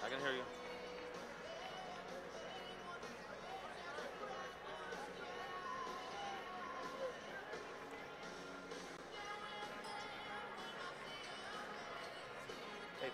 I can hear you. Hey.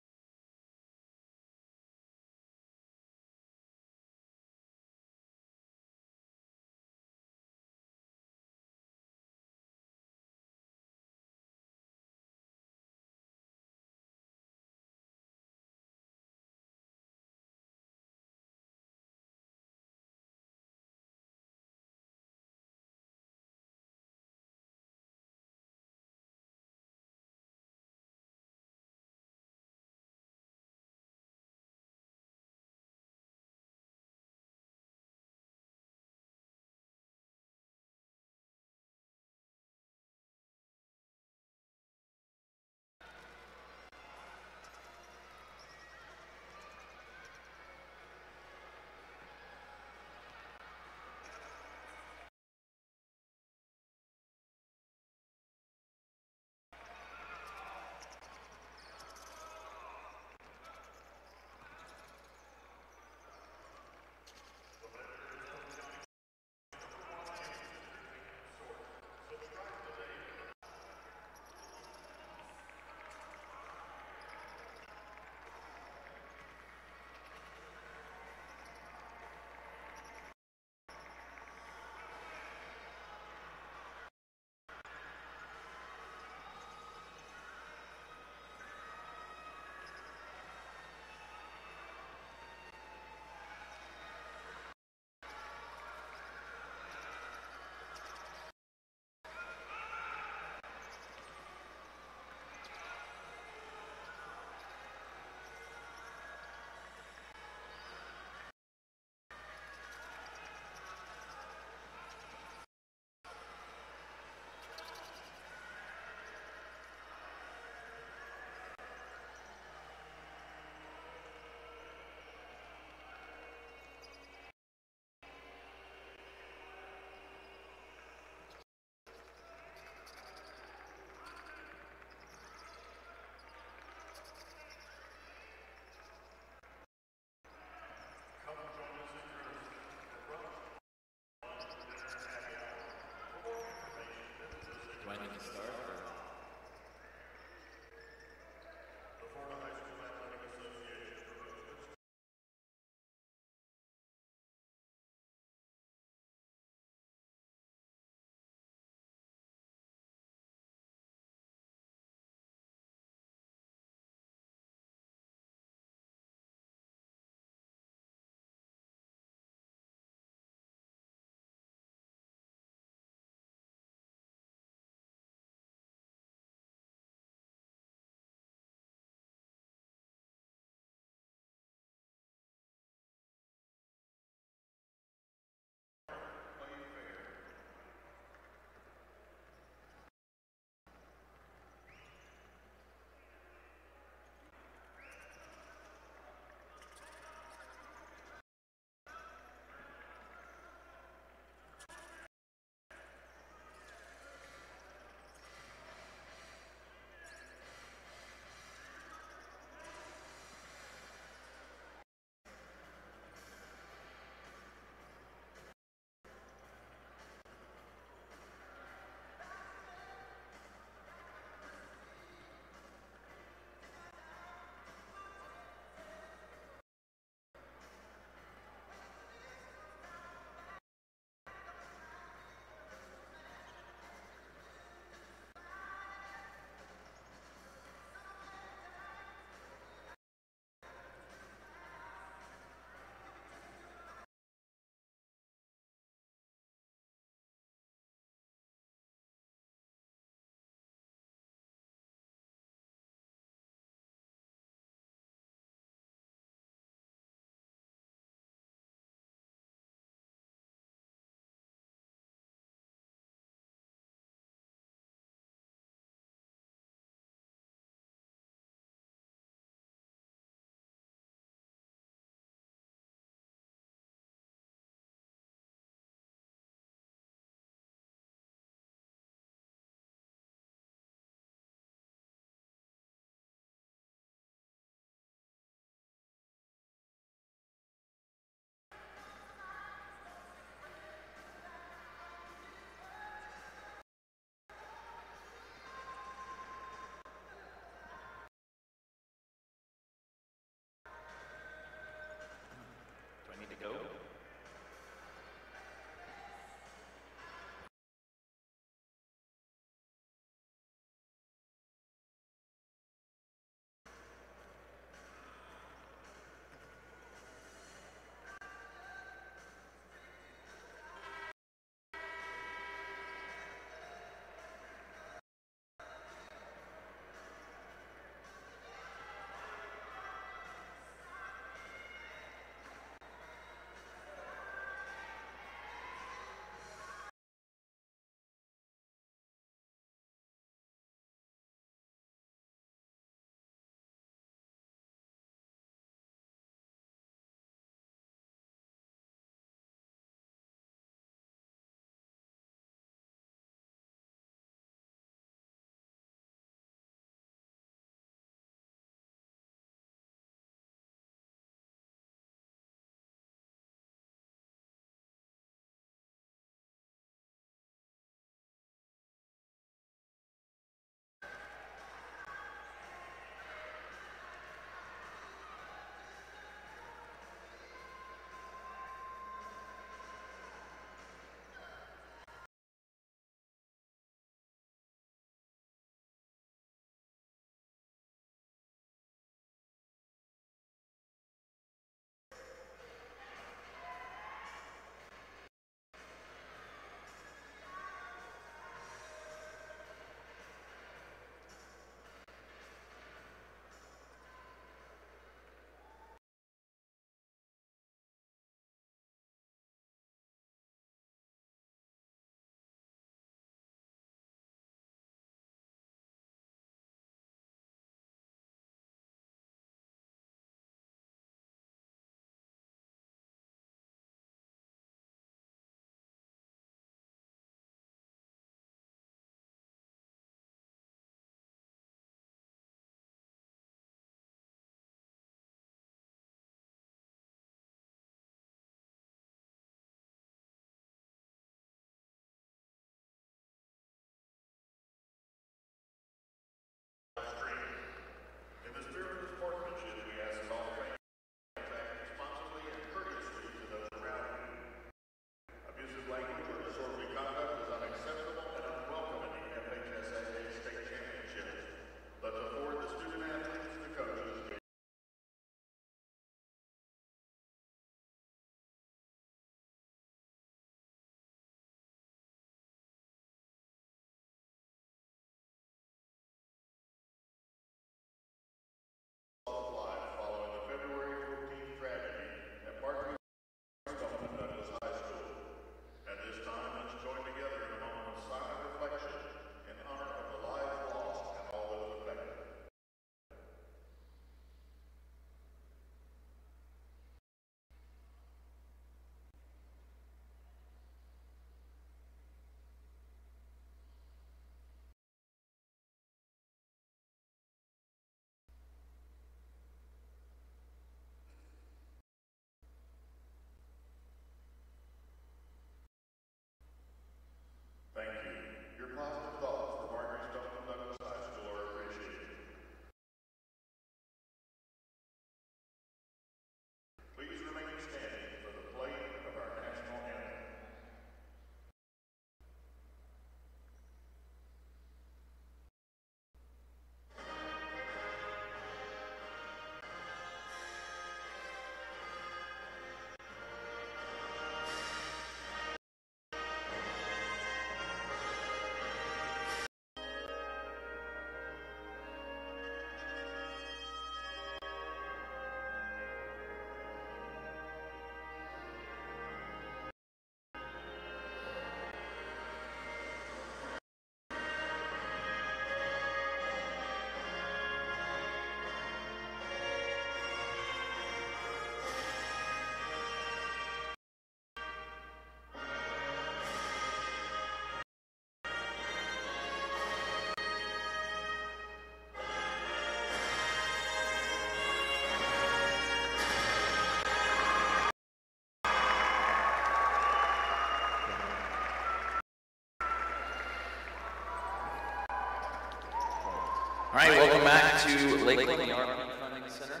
to Lakeland, the RP Funding Center,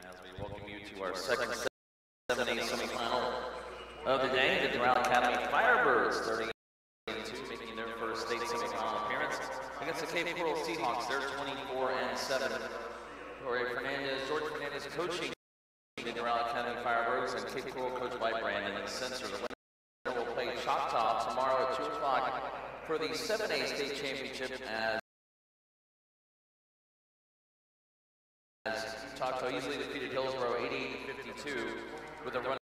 as we welcome you to our second 7A semifinal of the day. The Doral Academy Firebirds, 38-2, making their first state semifinal appearance against the Cape Coral Seahawks. They're 24-7. George Fernandez coaching the Doral Academy Firebirds, and Cape Coral coached by Brandon Sensor. The winner will play Choctaw tomorrow at 2 o'clock for the 7A state championship, as Choctaw easily defeated Hillsborough 88-52 with a running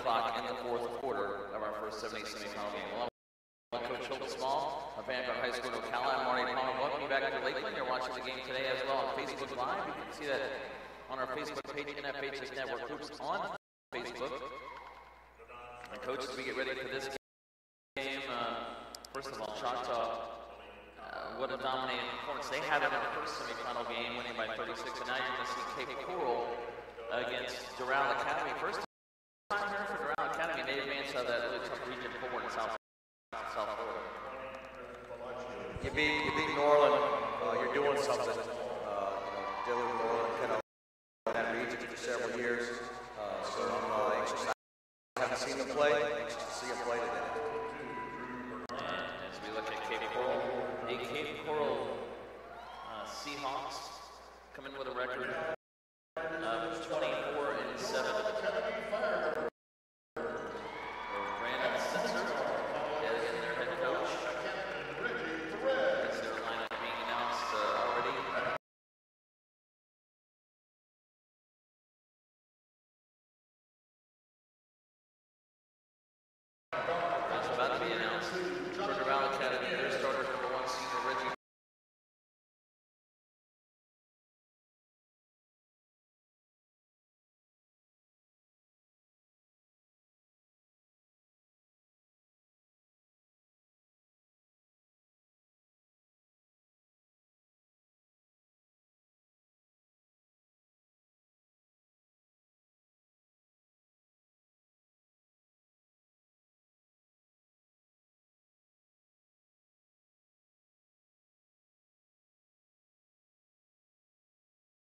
clock in the fourth quarter of our first 7A semifinal game. Along with Coach Hilton Small of Vanguard High School in Ocala, I'm Marty Palmer. Welcome you back to Lakeland. You're watching the game today as well on Facebook Live. You can see that on our Facebook page, NFHS Network Hoops on Facebook. And coaches, we get ready for this game. First of all, Choctaw, what a dominating performance they had in their first semifinal game, winning by 36, and now you're going to see Cape Coral against Doral Academy. First time here for Doral Academy, and they advanced out of that really tough region 4 in South Florida. You beat New Orleans, you're doing something. Dylan New Orleans kind of in that region for several years, so I'm anxious. I haven't seen them play. Anxious to see them play today. And as we look at Cape Coral, the Cape Coral Seahawks come in with a record of 24-7. Brandon Sensor is their head coach. Is their lineup being announced already? It's about to be announced. For Doral Academy, their starter number 1 senior Reggie.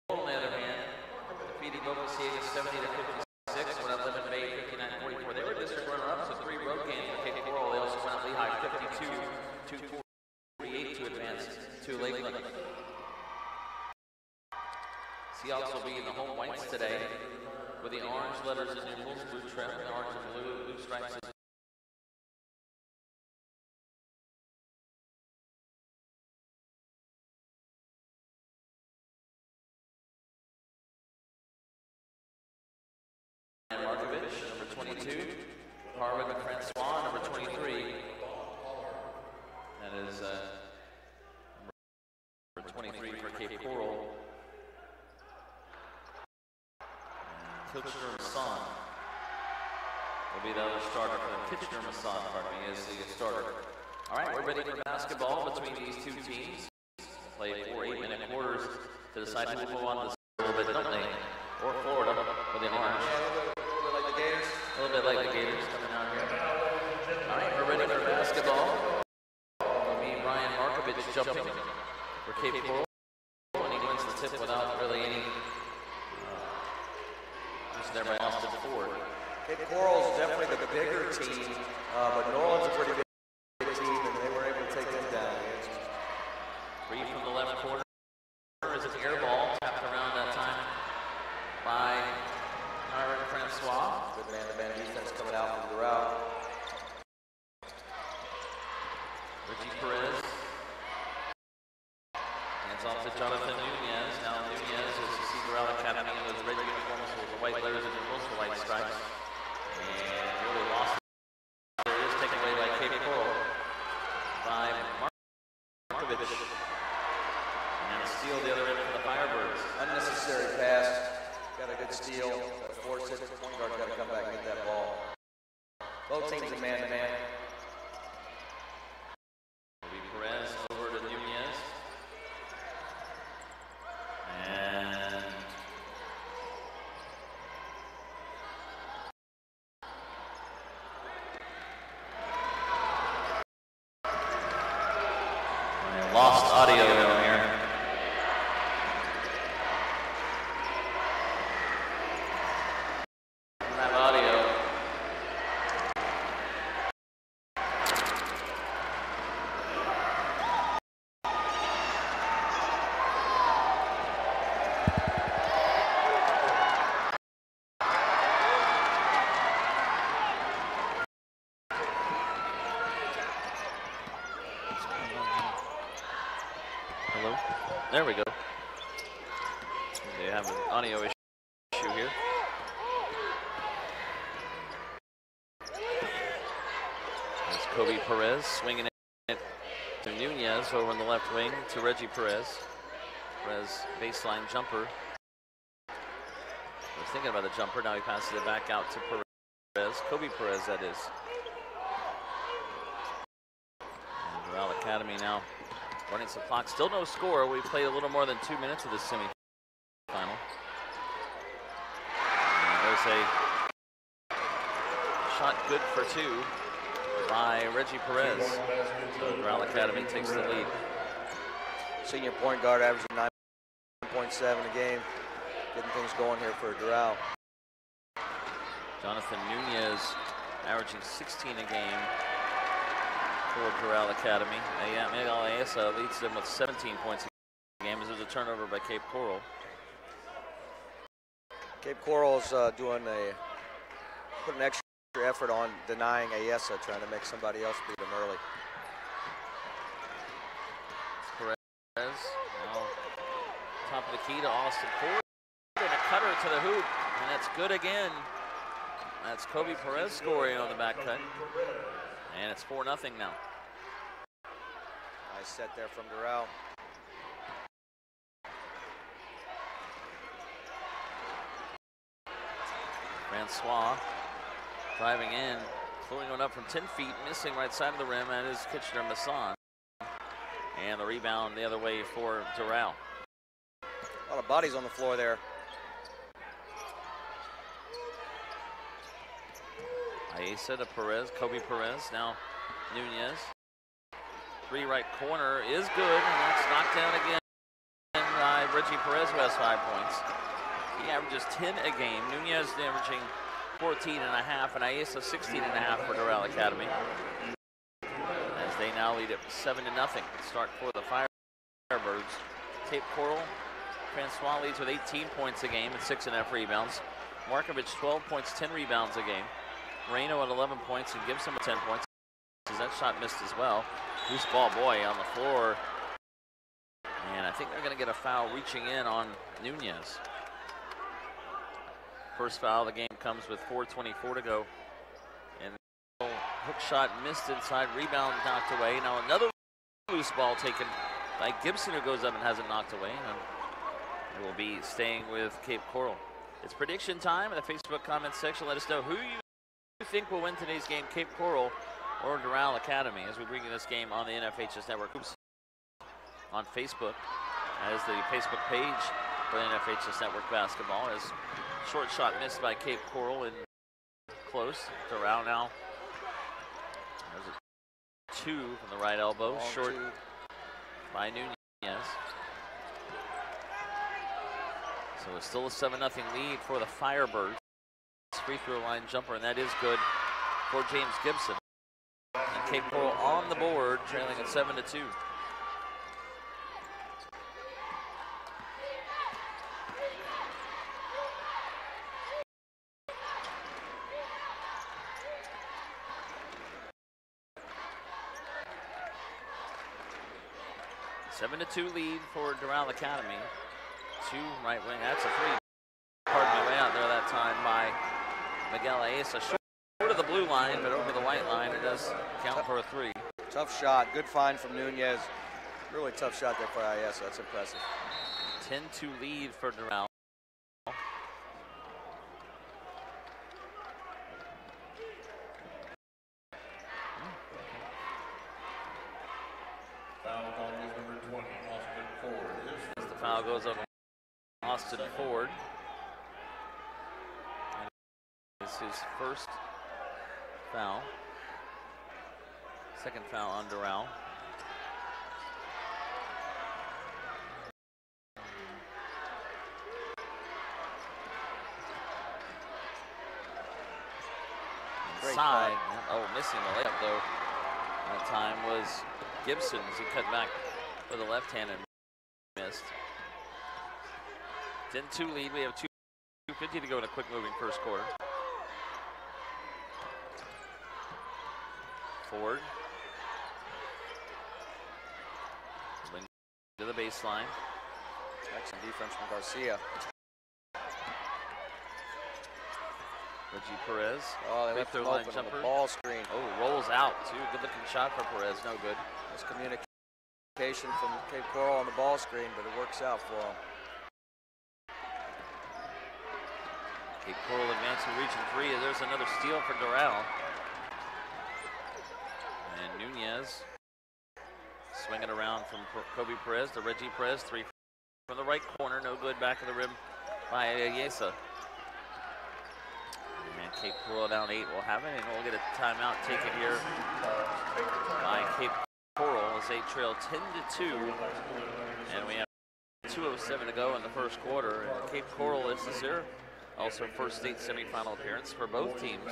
On the other hand, defeated Nova Scotia 70-56, went out 11 May 59-44. They were district runner-ups with 3 road games for Cape Coral. They also went out Lehigh 52-48 to advance to Lakeland. Seahawks will be in the home whites today with the orange letters and numerals, blue trim, and orange and blue stripes. Number 22, Harvard and Francois, number 23. That is number 23 for Cape Coral. And Kitchener Masson will be the other starter for them. Kitchener Masson, pardon me, is the starter. All right, we're ready for basketball between these two teams. Play 4 8-minute quarters to decide who will go on this a little bit, don't they? Or Florida with the orange. A little bit like the Gators coming out here. All right, we're ready for basketball. Me and Ryan Markovich jumping for Cape Coral, and he wins the tip without really any. Just there by Austin Ford. Cape Coral is definitely the bigger team, but New Orleans is a pretty big team, and they were able to take them down. 3 from the left corner is an air ball tapped around that time by Aaron Francois. Good man-to-man defense coming out from Doral. Richie Perez. Hands off to Jonathan Nunez. Now Nunez is the Doral Academy in those red uniforms with the white letters and the also white stripes. And really lost it. There it is taken away by Cape Coral by Markovich. And now steal the other end for the Firebirds. Unnecessary pass. Got a good steal. Force it. Point guard got to come back and get that ball. Both teams in man-to-man. Will be Perez over to Nunez. And I lost audio down here. There we go. They have an audio issue here. There's Kobe Perez swinging it to Nunez over in the left wing to Reggie Perez. Perez baseline jumper. Was thinking about the jumper. Now he passes it back out to Perez. Kobe Perez, that is. And Doral Academy now running some clock. Still no score. We played a little more than 2 minutes of this semifinal. And there's a shot good for 2 by Reggie Perez. So Doral Academy takes the lead. Senior point guard averaging 9.7 a game. Getting things going here for Doral. Jonathan Nunez averaging 16 a game for Doral Academy. Miguel Ayesa leads them with 17 points a game as there's a turnover by Cape Coral. Cape Coral's putting an extra effort on denying Ayesa, trying to make somebody else beat him early. Perez now top of the key to Austin Ford. And a cutter to the hoop, and that's good again. That's Kobe Perez scoring on the back cut. And it's 4-0 now. Nice set there from Doral. Francois driving in, throwing one up from 10 feet, missing right side of the rim, and is Kitchener Masson. And the rebound the other way for Doral. A lot of bodies on the floor there. Ayesa to Perez, Kobe Perez, now Nunez. 3 right corner is good, and that's knocked down again by Reggie Perez, who has 5 points. He averages 10 a game. Nunez averaging 14.5, and Ayesa 16.5 for Doral Academy. As they now lead it 7-0. Start for the Firebirds. Cape Coral, Francois leads with 18 points a game and 6.5 rebounds. Markovic 12 points, 10 rebounds a game. Moreno at 11 points and Gibson with 10 points. That shot missed as well. Loose ball boy on the floor. And I think they're going to get a foul reaching in on Nunez. First foul of the game comes with 4:24 to go. And the hook shot missed inside, rebound knocked away. Now another loose ball taken by Gibson, who goes up and has it knocked away. And it will be staying with Cape Coral. It's prediction time in the Facebook comments section. Let us know who you think will win today's game, Cape Coral or Doral Academy, as we bring you this game on the NFHS Network Hoops on Facebook, as the Facebook page for the NFHS Network Basketball. As short shot missed by Cape Coral and close. Doral now. There's a 2 from the right elbow, long short 2 by Nunez. So it's still a 7-0 lead for the Firebirds. Free throw line jumper, and that is good for James Gibson. And Cape Coral on the board, trailing at 7-2. Seven to 2 lead for Doral Academy. 2 right wing. That's a 3. Pardon me, way out there that time by Miguel Ayesa. Short of the blue line, but over the white line, it does count for a 3. Tough shot. Good find from Nunez. Really tough shot there for Ayesa. That's impressive. 10-2 lead for Doral. As the foul goes up, Austin Ford. And it's his first foul. Second foul on Doral. Inside. Oh, missing the layup though. That time was Gibson as he cut back with a left hand and missed. 10-2 lead. We have 2:50 to go in a quick moving first quarter. Ford. To the baseline. Excellent defense from Garcia. Reggie Perez. Oh, they left him open on the ball screen. Oh, rolls out too. Good looking shot for Perez. No good. Nice communication from Cape Coral on the ball screen, but it works out for him. Cape Coral advancing region 3. There's another steal for Doral. And Nunez swinging around from Kobe Perez to Reggie Perez. 3 from the right corner. No good. Back of the rim by Ayesa. And Cape Coral down 8 will have it, and we'll get a timeout taken here by Cape Coral as they trail 10-2. And we have 2:07 to go in the first quarter. And Cape Coral, this is their also first state semifinal appearance for both teams.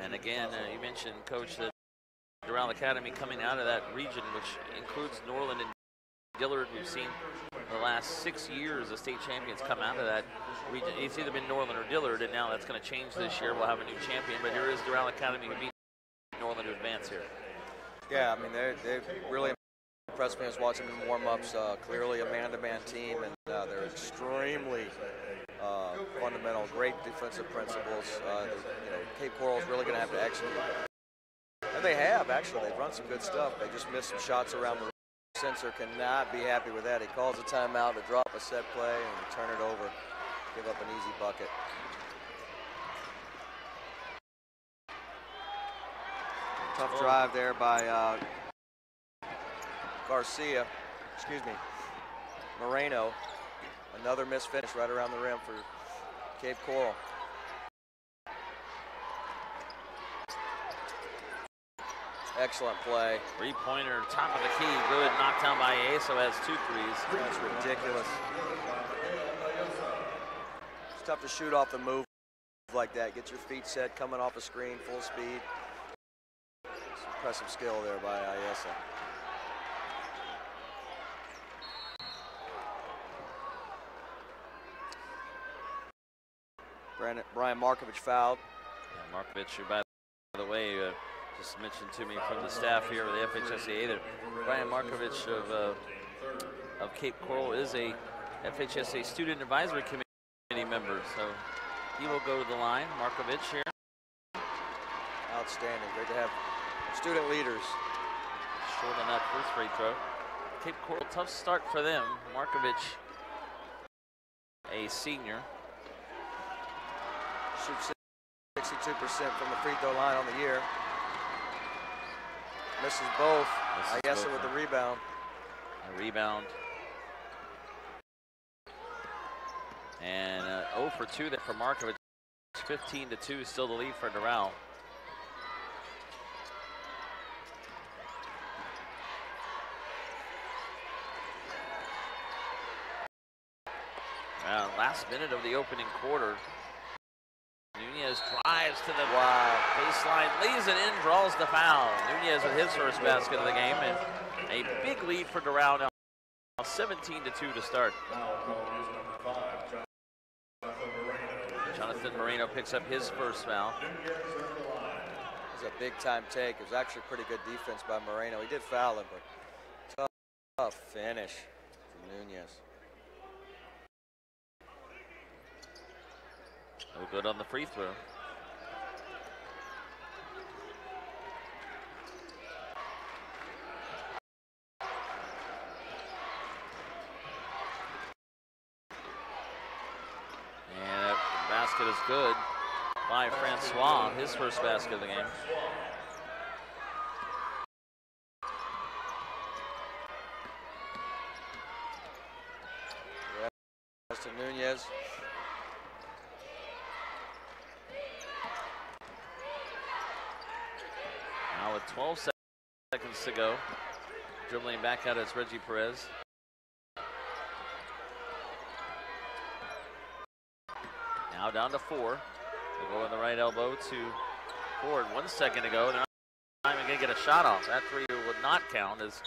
And again, you mentioned, Coach, that Doral Academy coming out of that region, which includes Norland and Dillard. We've seen the last 6 years the state champions come out of that region. It's either been Norland or Dillard, and now that's going to change this year. We'll have a new champion, but here is Doral Academy who beat Norland to advance here. Yeah, I mean, they really impressed me as watching them warm-ups. Clearly a man-to-man team, and they're extremely fundamental, great defensive principles. Cape Coral is really going to have to execute. And they have, actually. They've run some good stuff. They just missed some shots around the rim. Sensor cannot be happy with that. He calls a timeout to drop a set play and turn it over. Give up an easy bucket. Tough drive there by Garcia. Excuse me. Moreno. Another missed finish right around the rim for Cape Coral. Excellent play. 3-pointer, top of the key, good. Knocked down by Aso, has 2 threes. That's ridiculous. It's tough to shoot off the move like that. Get your feet set, coming off a screen, full speed. Some impressive skill there by Ayesa. Brian Markovich fouled. Yeah, Markovich, who, by the way, just mentioned to me from the staff here with the FHSAA that Brian Markovich of Cape Coral is a FHSAA Student Advisory Committee member. So he will go to the line. Markovich here. Outstanding. Great to have student leaders. Short on that first free throw. Cape Coral, tough start for them. Markovich, a senior. Shoots 62% from the free throw line on the year. Misses both. Ayesa with the rebound. A rebound. And 0 for 2 there for Markovich. 15-2, still the lead for Doral. Last minute of the opening quarter. Nunez drives to the baseline, leaves it in, draws the foul. Nunez with his first basket of the game, and a big lead for Doral now. 17-2 to start. Jonathan Moreno picks up his first foul. It was a big-time take. It was actually pretty good defense by Moreno. He did foul him, but tough finish from Nunez. No good on the free throw. And that basket is good by Francois, his first basket of the game. Yeah, to Nunez. Now with 12 seconds to go, dribbling back out is Reggie Perez. Now down to 4. They'll go in the right elbow to Ford. 1 second to go. They're not even going to get a shot off. That 3 would not count as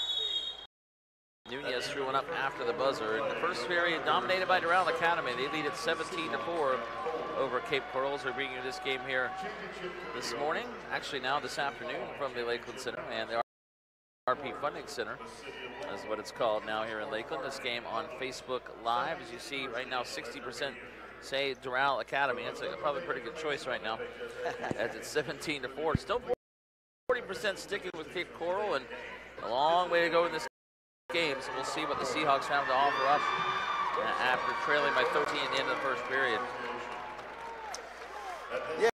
Nunez threw one up after the buzzer. In the first period, dominated by Doral Academy. They lead at 17-4 over Cape Coral. We're bringing you this game here this morning, actually now this afternoon from the Lakeland Center, and they RP Funding Center, is what it's called now here in Lakeland. This game on Facebook Live. As you see right now, 60% say Doral Academy. That's probably a pretty good choice right now, as it's 17-4. Still 40% sticking with Cape Coral, and a long way to go in this game. So we'll see what the Seahawks have to offer up after trailing by 13 at the end of the first period. Yeah.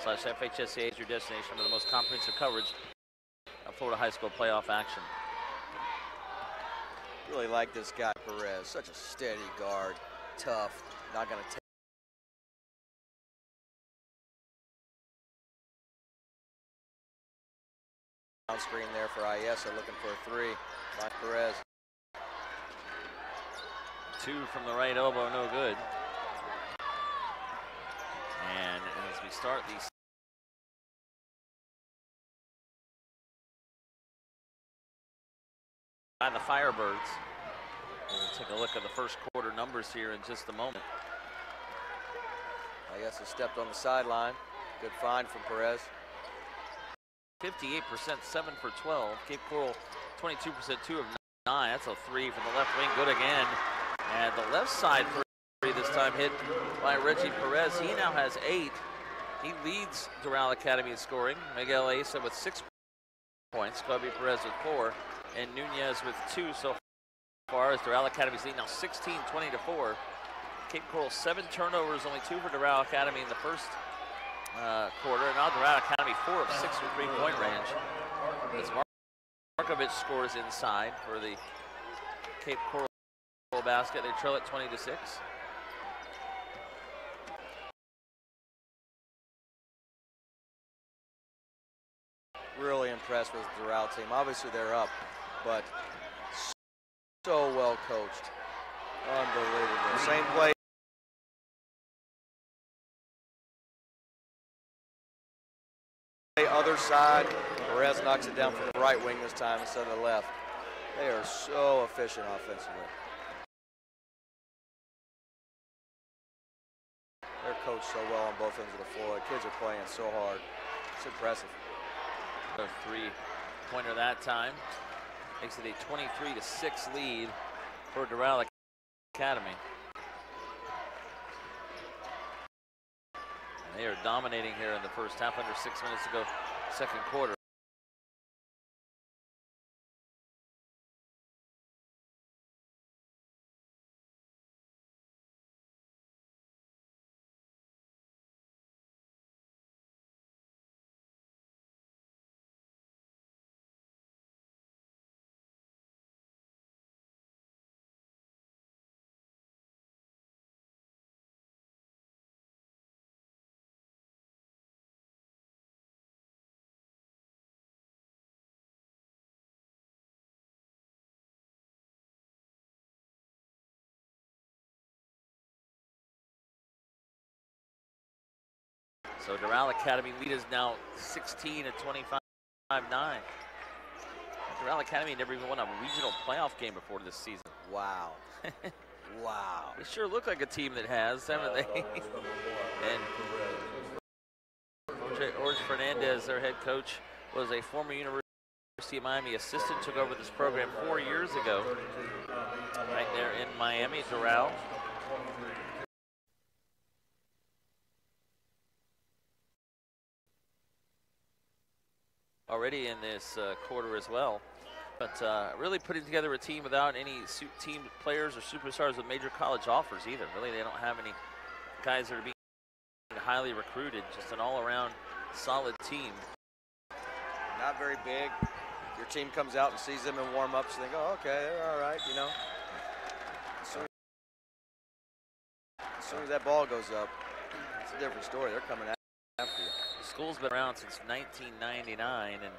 FHSA is your destination for the most comprehensive coverage of Florida high school playoff action. Really like this guy, Perez. Such a steady guard, tough, not going to take. On screen there for IS. They're looking for a three. Mike Perez. Two from the right elbow, no good. And as we start these by the Firebirds, we'll take a look at the first quarter numbers here in just a moment. IS has stepped on the sideline. Good find from Perez. 58%, 7 for 12. Cape Coral, 22%, 2 of 9. That's a three from the left wing, good again. And the left side three this time hit by Reggie Perez. He now has 8. He leads Doral Academy in scoring. Miguel Asa with 6 points. Kobe Perez with 4. And Nunez with 2 so far, as Doral Academy's lead now 16-20-4. Cape Coral 7 turnovers, only 2 for Doral Academy in the first quarter. And now Doral Academy 4 of 6 from three-point range. As Markovic scores inside for the Cape Coral basket. They trail at 20-6. Really impressed with the Doral team. Obviously they're up, but so well coached. Unbelievable. Same play. Other side. Perez knocks it down from the right wing this time instead of the left. They are so efficient offensively. They're coached so well on both ends of the floor. The kids are playing so hard. It's impressive. A three-pointer that time. Makes it a 23-6 lead for Doral Academy. And they are dominating here in the first half, under 6 minutes to go, second quarter. So Doral Academy lead is now 16 at 25-9. Doral Academy never even won a regional playoff game before this season. Wow. Wow. They sure look like a team that has, haven't they? And Jorge Fernandez, their head coach, was a former University of Miami assistant, took over this program 4 years ago, right there in Miami at Doral. Already in this quarter as well. But really putting together a team without any team players or superstars with major college offers either. Really, they don't have any guys that are being highly recruited. Just an all-around solid team. Not very big. Your team comes out and sees them in warm-ups, and they go, okay, they're all right, you know. As soon as that ball goes up, it's a different story. They're coming after you. The school's been around since 1999, and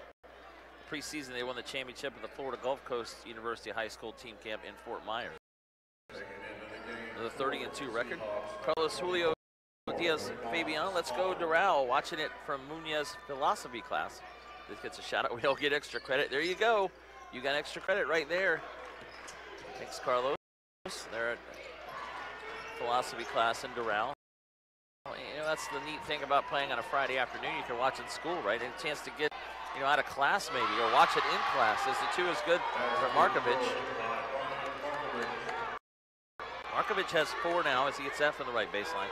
preseason they won the championship at the Florida Gulf Coast University High School team camp in Fort Myers. With a 30-2 record. Carlos Julio Diaz Fabian, let's go Doral, watching it from Munez's philosophy class. This gets a shout out. We all get extra credit. There you go. You got extra credit right there. Thanks, Carlos. They're at philosophy class in Doral. You know, that's the neat thing about playing on a Friday afternoon. You can watch in school, right? And a chance to get, you know, out of class maybe, or watch it in class. As the two is good for Markovic. Markovic has 4 now as he gets that from the right baseline.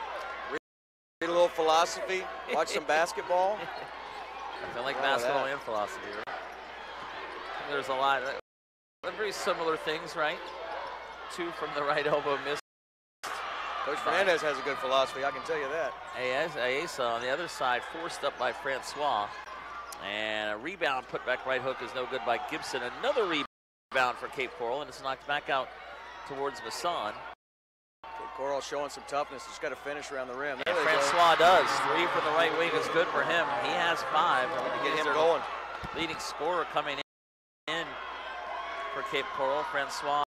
Read a little philosophy, watch some basketball. I like basketball and philosophy, right? There's a lot of very similar things, right? 2 from the right elbow miss. Coach Fernandez has a good philosophy, I can tell you that. Ayesa on the other side, forced up by Francois. And a rebound put back right hook is no good by Gibson. Another rebound for Cape Coral, and it's knocked back out towards Masson. Cape Coral showing some toughness. Just got to finish around the rim. And Francois does. 3 from the right wing is good for him. He has 5. Get him going. Leading scorer coming in for Cape Coral, Francois.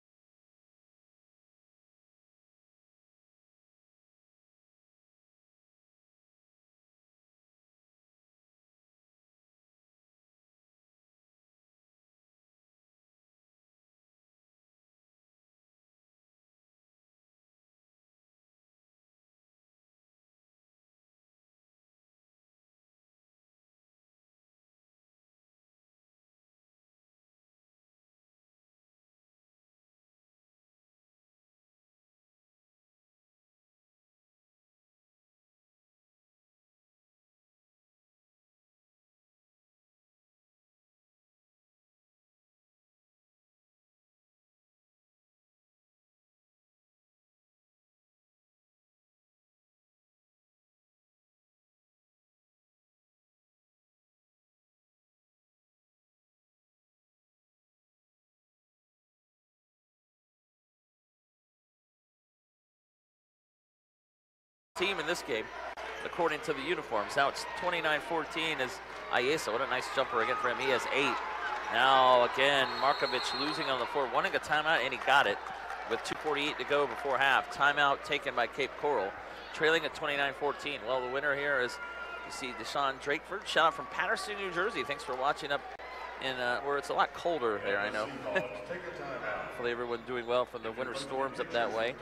Team in this game, according to the uniforms. Now it's 29-14 as Ayesa. What a nice jumper again for him. He has 8. Now again, Markovic losing on the floor, wanting a timeout, and he got it with 2:48 to go before half. Timeout taken by Cape Coral, trailing at 29-14. Well, the winner here is, you see, Deshaun Drakeford. Shout out from Patterson, New Jersey. Thanks for watching up in where it's a lot colder there, I know. Hopefully everyone doing well from the winter storms up that way.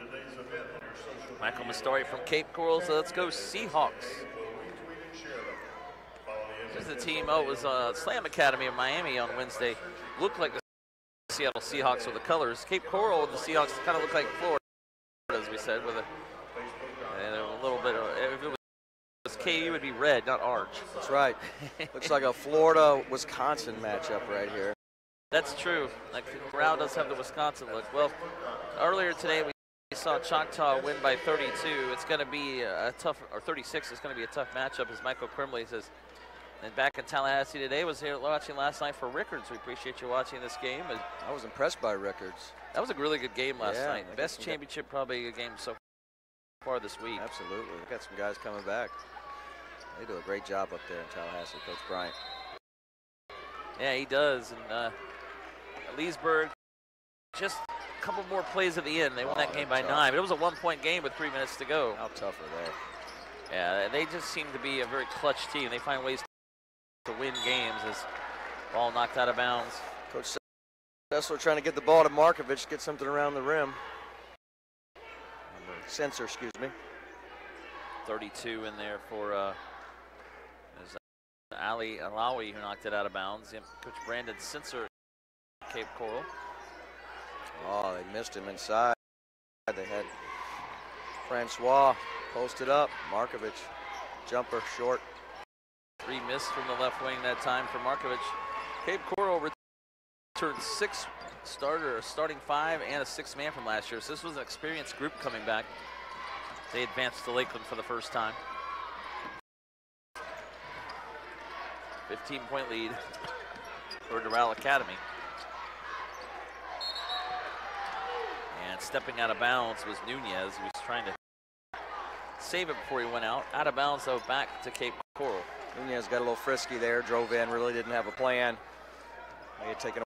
Michael Mastori from Cape Coral, so let's go Seahawks. This is the team, it was Slam Academy of Miami on Wednesday. Looked like the Seattle Seahawks with the colors. Cape Coral and the Seahawks kind of look like Florida, as we said, with a little bit of, if it was KU, it would be red, not orange. That's right. Looks like a Florida-Wisconsin matchup right here. That's true. Like, Doral does have the Wisconsin look. Well, earlier today we saw Choctaw win by 32. It's going to be a tough, or 36. It's going to be a tough matchup, as Michael Crimley says. And back in Tallahassee today, was here watching last night for Rickards. We appreciate you watching this game. I was impressed by Rickards. That was a really good game last night. Best championship probably a game so far this week. Absolutely. We got some guys coming back. They do a great job up there in Tallahassee, Coach Bryant. Yeah, he does. And Leesburg, just a couple more plays at the end. They won that game by 9, but it was a 1-point game with 3 minutes to go. How tough are they? Yeah, they just seem to be a very clutch team. They find ways to win games as ball knocked out of bounds. Coach Sessler trying to get the ball to Markovic, get something around the rim. Sensor, excuse me. 32 in there for Ali Alawi, who knocked it out of bounds. Coach Brandon Sensor, Cape Coral. Oh, they missed him inside. They had Francois posted up. Markovic, jumper short. 3 missed from the left wing that time for Markovic. Cape Coral returned 6 starting 5 and a 6th man from last year. So this was an experienced group coming back. They advanced to Lakeland for the first time. 15-point lead for Doral Academy. And stepping out of bounds was Nunez. He was trying to save it before he went out. Out of bounds, though, back to Cape Coral. Nunez got a little frisky there, drove in, really didn't have a plan. He had taken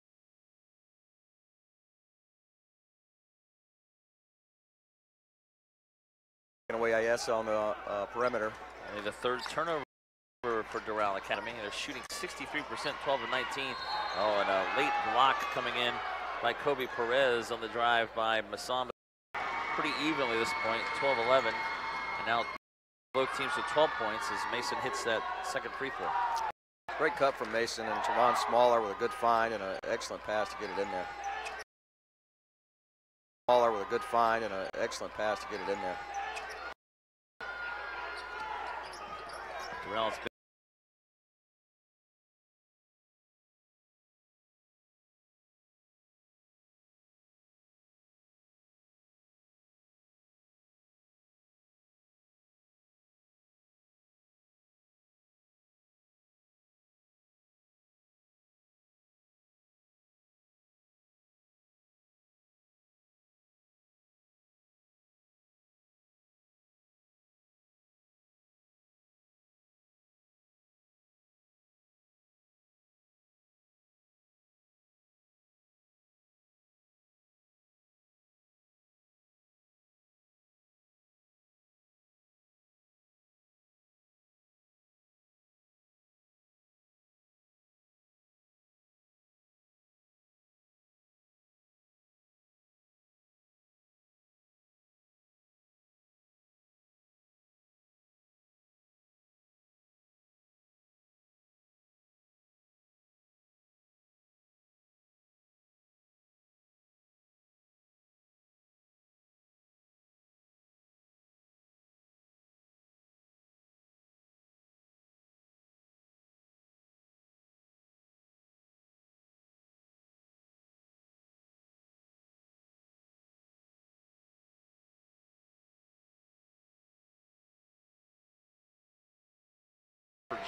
away IS on the perimeter. Only the 3rd turnover for Doral Academy. They're shooting 63%, 12 to 19. Oh, and a late block coming in by Kobe Perez on the drive by Masamba. Pretty evenly at this point, 12-11. And now both teams with 12 points as Mason hits that second free throw. Great cut from Mason, and Teron Smaller with a good find and an excellent pass to get it in there. Smaller with a good find and an excellent pass to get it in there. Doral's been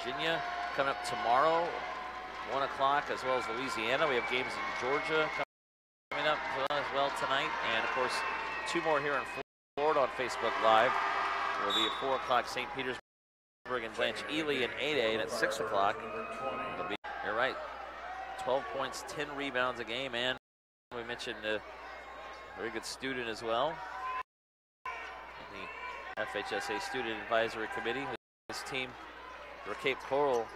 Virginia coming up tomorrow, 1 o'clock, as well as Louisiana. We have games in Georgia coming up as well tonight. And, of course, 2 more here in Florida on Facebook Live. We'll be at 4 o'clock, St. Petersburg and Blanche Ely and 8A, and at 6 o'clock, it'll be, you're right, 12 points, 10 rebounds a game. And we mentioned a very good student as well, the FHSA Student Advisory Committee. This team for Cape Coral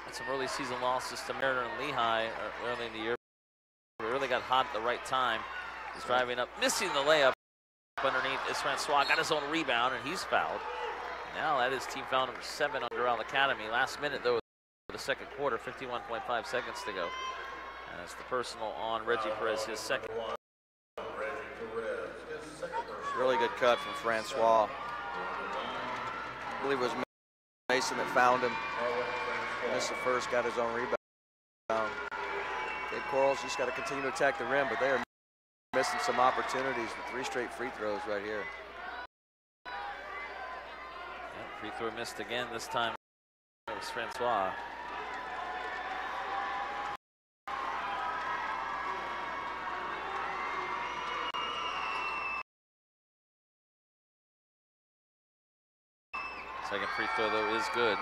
had some early season losses to Mariner and Lehigh early in the year. We really got hot at the right time. He's driving up, missing the layup underneath. Is Francois got his own rebound, and he's fouled. Now that is team foul number 7 on Doral Academy. Last minute, though, for the second quarter, 51.5 seconds to go. And it's the personal on Reggie Perez, his second. Really good cut from Francois. I believe it was Mason that found him. Missed the first, got his own rebound. Cape Coral's just got to continue to attack the rim, but they are missing some opportunities with 3 straight free throws right here. Yep, free throw missed again. This time it was Francois. Second free throw, though, is good.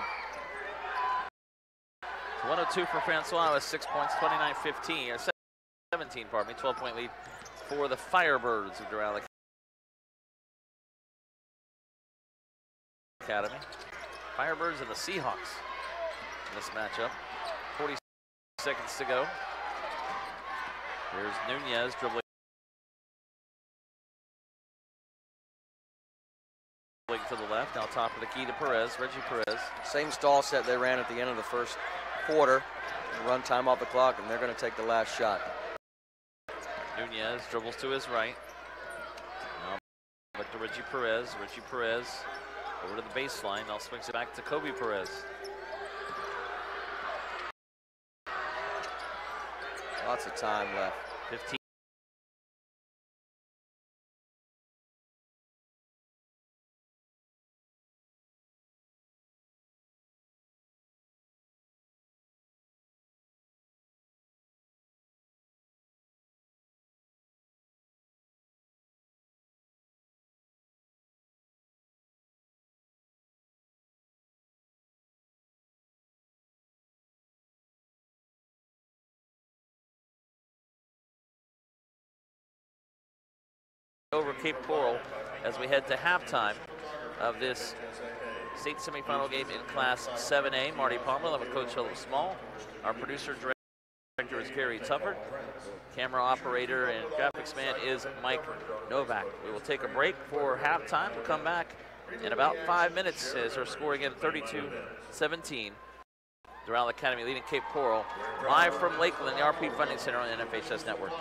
102 for Francois with 6 points, 29-15, or 17, pardon me, 12-point lead for the Firebirds of Doral Academy. Firebirds and the Seahawks in this matchup. 40 seconds to go. Here's Nunez dribbling to the left. Now top of the key to Perez, Reggie Perez. Same stall set they ran at the end of the first quarter. Run time off the clock, and they're going to take the last shot. Nunez dribbles to his right. Now back to Reggie Perez. Reggie Perez over to the baseline. Now swings it back to Kobe Perez. A Lots of time left. 15. Over Cape Coral as we head to halftime of this state semifinal game in Class 7A. Marty Palmer, I'm with Coach Philip Small. Our producer director is Gary Tufford. Camera operator and graphics man is Mike Novak. We will take a break for halftime. We'll come back in about 5 minutes as our score again 32-17. Doral Academy leading Cape Coral. Live from Lakeland, the RP Funding Center on the NFHS Network.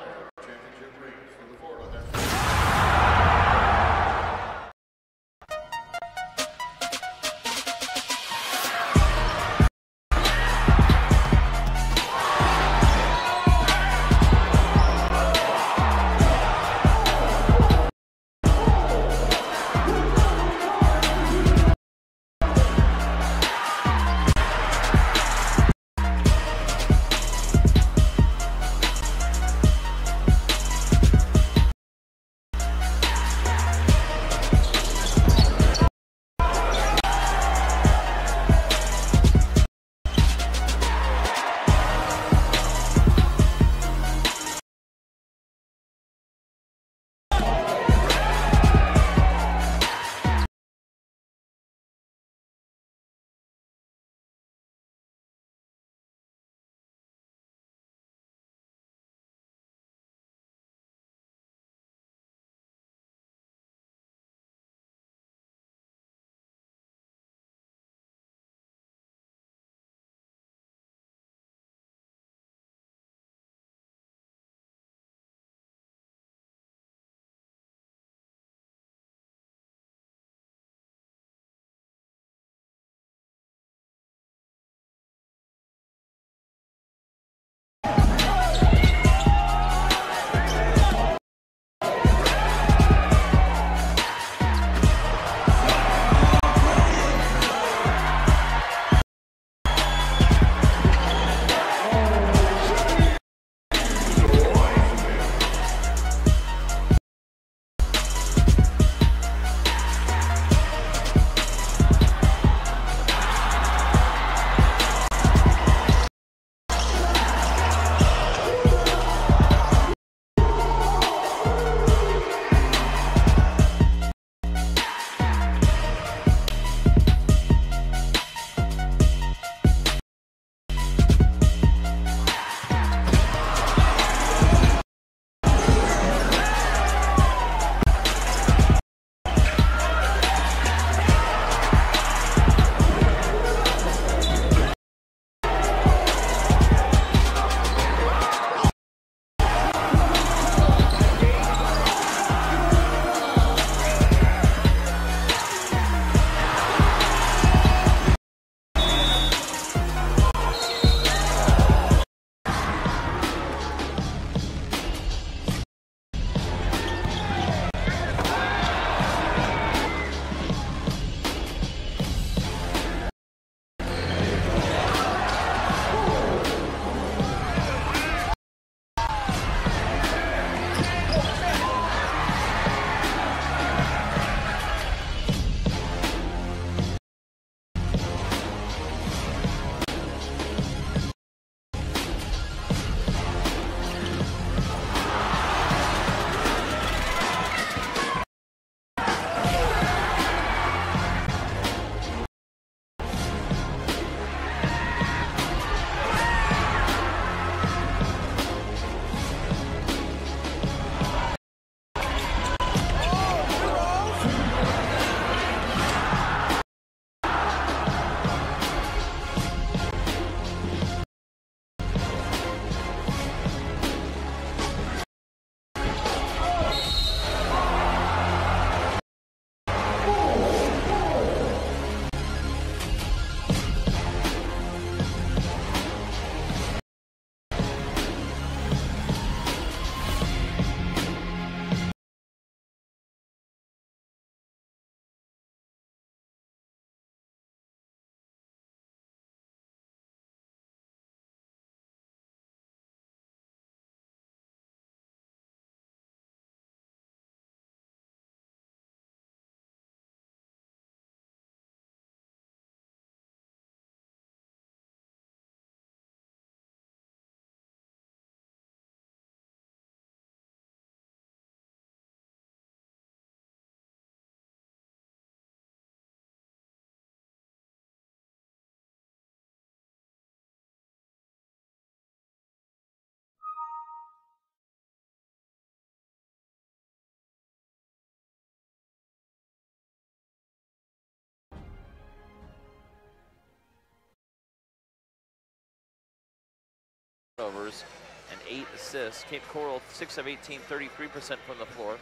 turnovers and 8 assists. Cape Coral 6 of 18, 33% from the floor.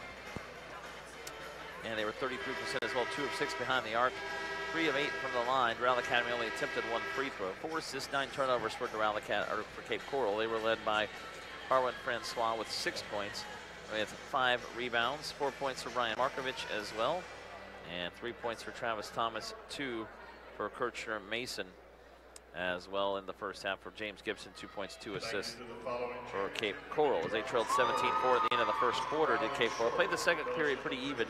And they were 33% as well, 2 of 6 behind the arc, 3 of 8 from the line. Doral Academy only attempted 1 free throw. 4 assists, 9 turnovers for Doral Academy, or for Cape Coral. They were led by Harwin Francois with 6 points. We have 5 rebounds, 4 points for Brian Markovich as well, and 3 points for Travis Thomas, 2 for Kirchner Mason as well in the first half. For James Gibson, 2 points, 2 assists for Cape Coral as they trailed 17-4 at the end of the first quarter. Did Cape Coral played the second period pretty even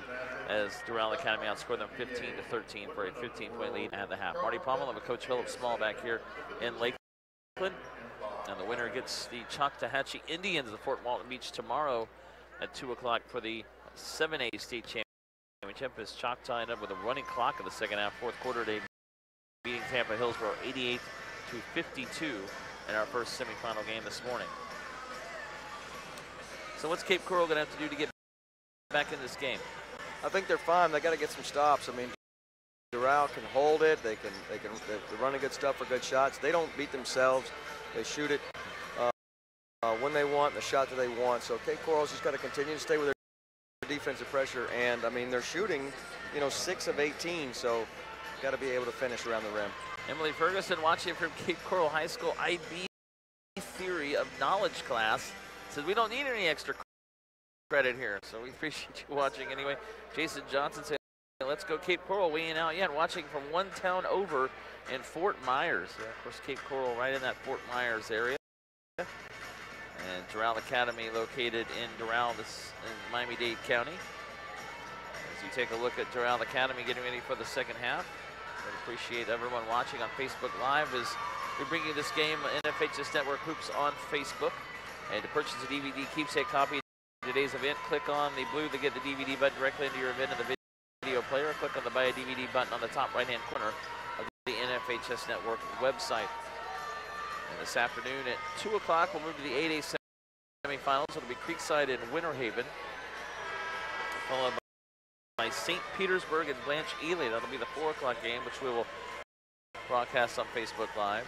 as Doral Academy outscored them 15-13 for a 15-point lead at the half. Marty Pomeroy with Coach Philip Small back here in Lakeland, and the winner gets the Choctawhatchee Indians of Fort Walton Beach tomorrow at 2 o'clock for the 7A state championship. As Chalk tied up with a running clock of the second half, fourth quarter, they beating Tampa Hillsborough 88-52 in our first semifinal game this morning. So what's Cape Coral going to have to do to get back in this game? I think they're fine. They got to get some stops. I mean, Doral can hold it. They're running good stuff for good shots. They don't beat themselves. They shoot it when they want, the shot that they want. So Cape Coral's just got to continue to stay with their defensive pressure. And I mean, they're shooting, 6 of 18. So got to be able to finish around the rim. Emily Ferguson watching from Cape Coral High School IB Theory of Knowledge class says we don't need any extra credit here, so we appreciate you watching anyway. Jason Johnson saying, let's go Cape Coral, weighing out yet, watching from one town over in Fort Myers. Yeah, of course, Cape Coral right in that Fort Myers area. And Doral Academy located in Doral, this in Miami-Dade County. As you take a look at Doral Academy getting ready for the second half. I appreciate everyone watching on Facebook Live as we bring you this game, NFHS Network Hoops on Facebook. And to purchase a DVD keepsake copy of today's event, click on the blue to get the DVD button directly into your event in the video player. Click on the Buy a DVD button on the top right-hand corner of the NFHS Network website. And this afternoon at 2 o'clock, we'll move to the 8A semifinals. It'll be Creekside and Winter Haven, followed by St. Petersburg and Blanche Ely. That'll be the 4 o'clock game, which we will broadcast on Facebook Live.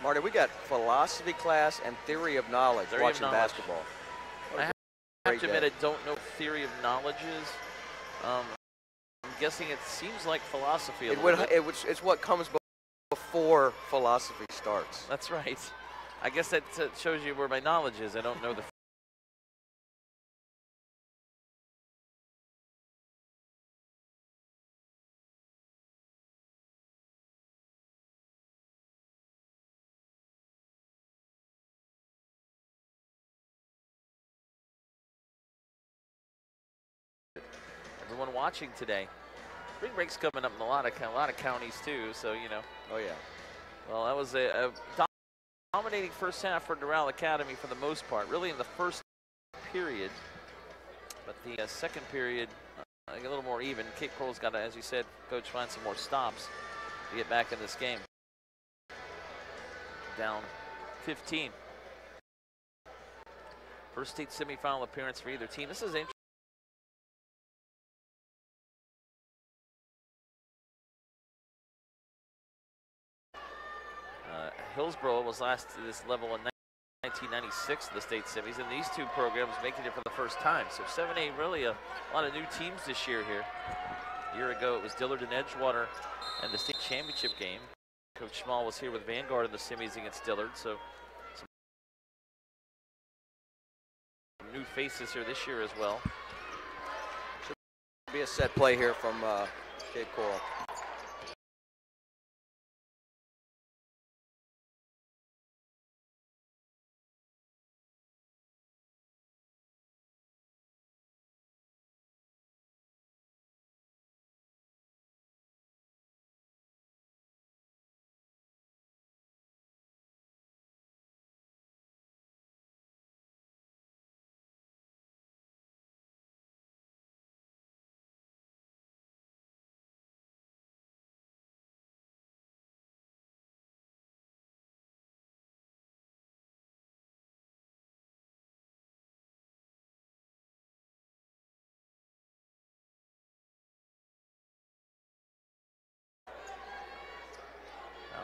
Marty, we got philosophy class and theory of knowledge watching basketball. I have to admit, I don't know what theory of knowledge is. I'm guessing it seems like philosophy a little bit. It's what comes before philosophy starts. That's right. I guess that shows you where my knowledge is. I don't know the everyone watching today. Spring break's coming up in a lot of counties too, so Oh yeah. Well, that was a dominating first half for Doral Academy for the most part, really in the first period. But the second period, a little more even. Cape Coral's got to, as you said, Coach, find some more stops to get back in this game. Down 15. First state semifinal appearance for either team. This is interesting. Hillsborough was last to this level in 1996 of the state semis, and these two programs making it for the first time. So 7A, really a lot of new teams this year here. A year ago it was Dillard and Edgewater and the state championship game. Coach Small was here with Vanguard in the semis against Dillard, so some new faces here this year as well. Should be a set play here from Cape Coral.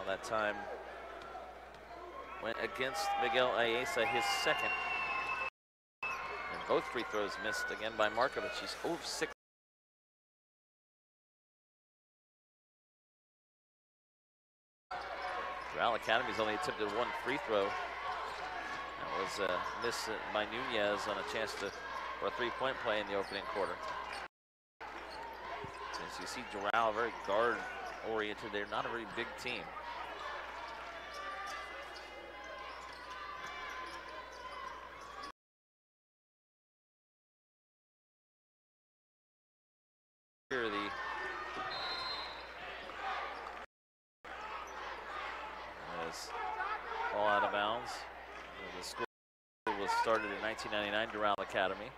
That time went against Miguel Ayesa, his second. And both free throws missed again by Markovich. He's 0 of 6. Doral Academy's only attempted one free throw. That was a miss by Nunez on a chance for a three-point play in the opening quarter. As you see Doral very guard-oriented, they're not a very big team. Here as all out of bounds. The school was started in 1999, Doral Academy.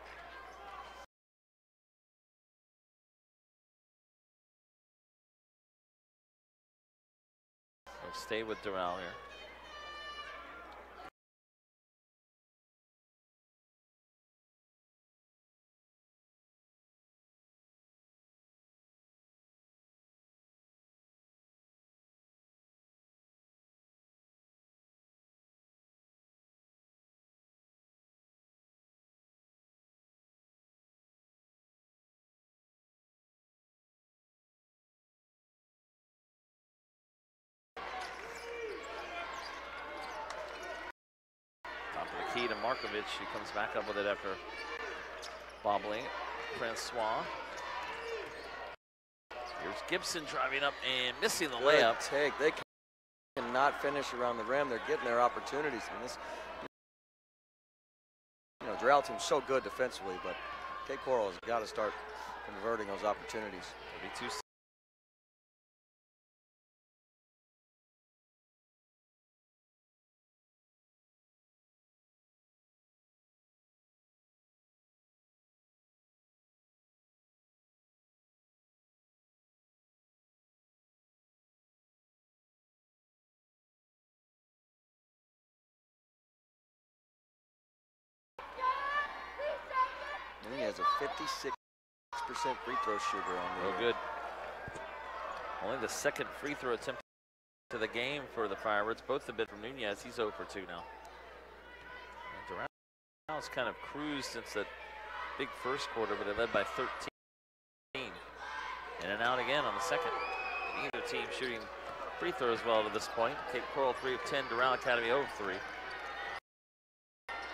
So stay with Doral here. Key to Markovich, who comes back up with it after bobbling. Francois. Here's Gibson driving up and missing the layup. Take. They cannot finish around the rim. They're getting their opportunities. And this, Doral team's so good defensively, but Cape Coral has got to start converting those opportunities. 32. He has a 56% free throw shooter on the year. Good. Only the second free throw attempt to the game for the Firebirds. Both have been from Nunez. He's 0 for 2 now. And Doral's kind of cruised since that big first quarter, but they led by 13. In and out again on the second. Neither team shooting free throws well to this point. Cape Coral 3 of 10, Doral Academy 0 of 3.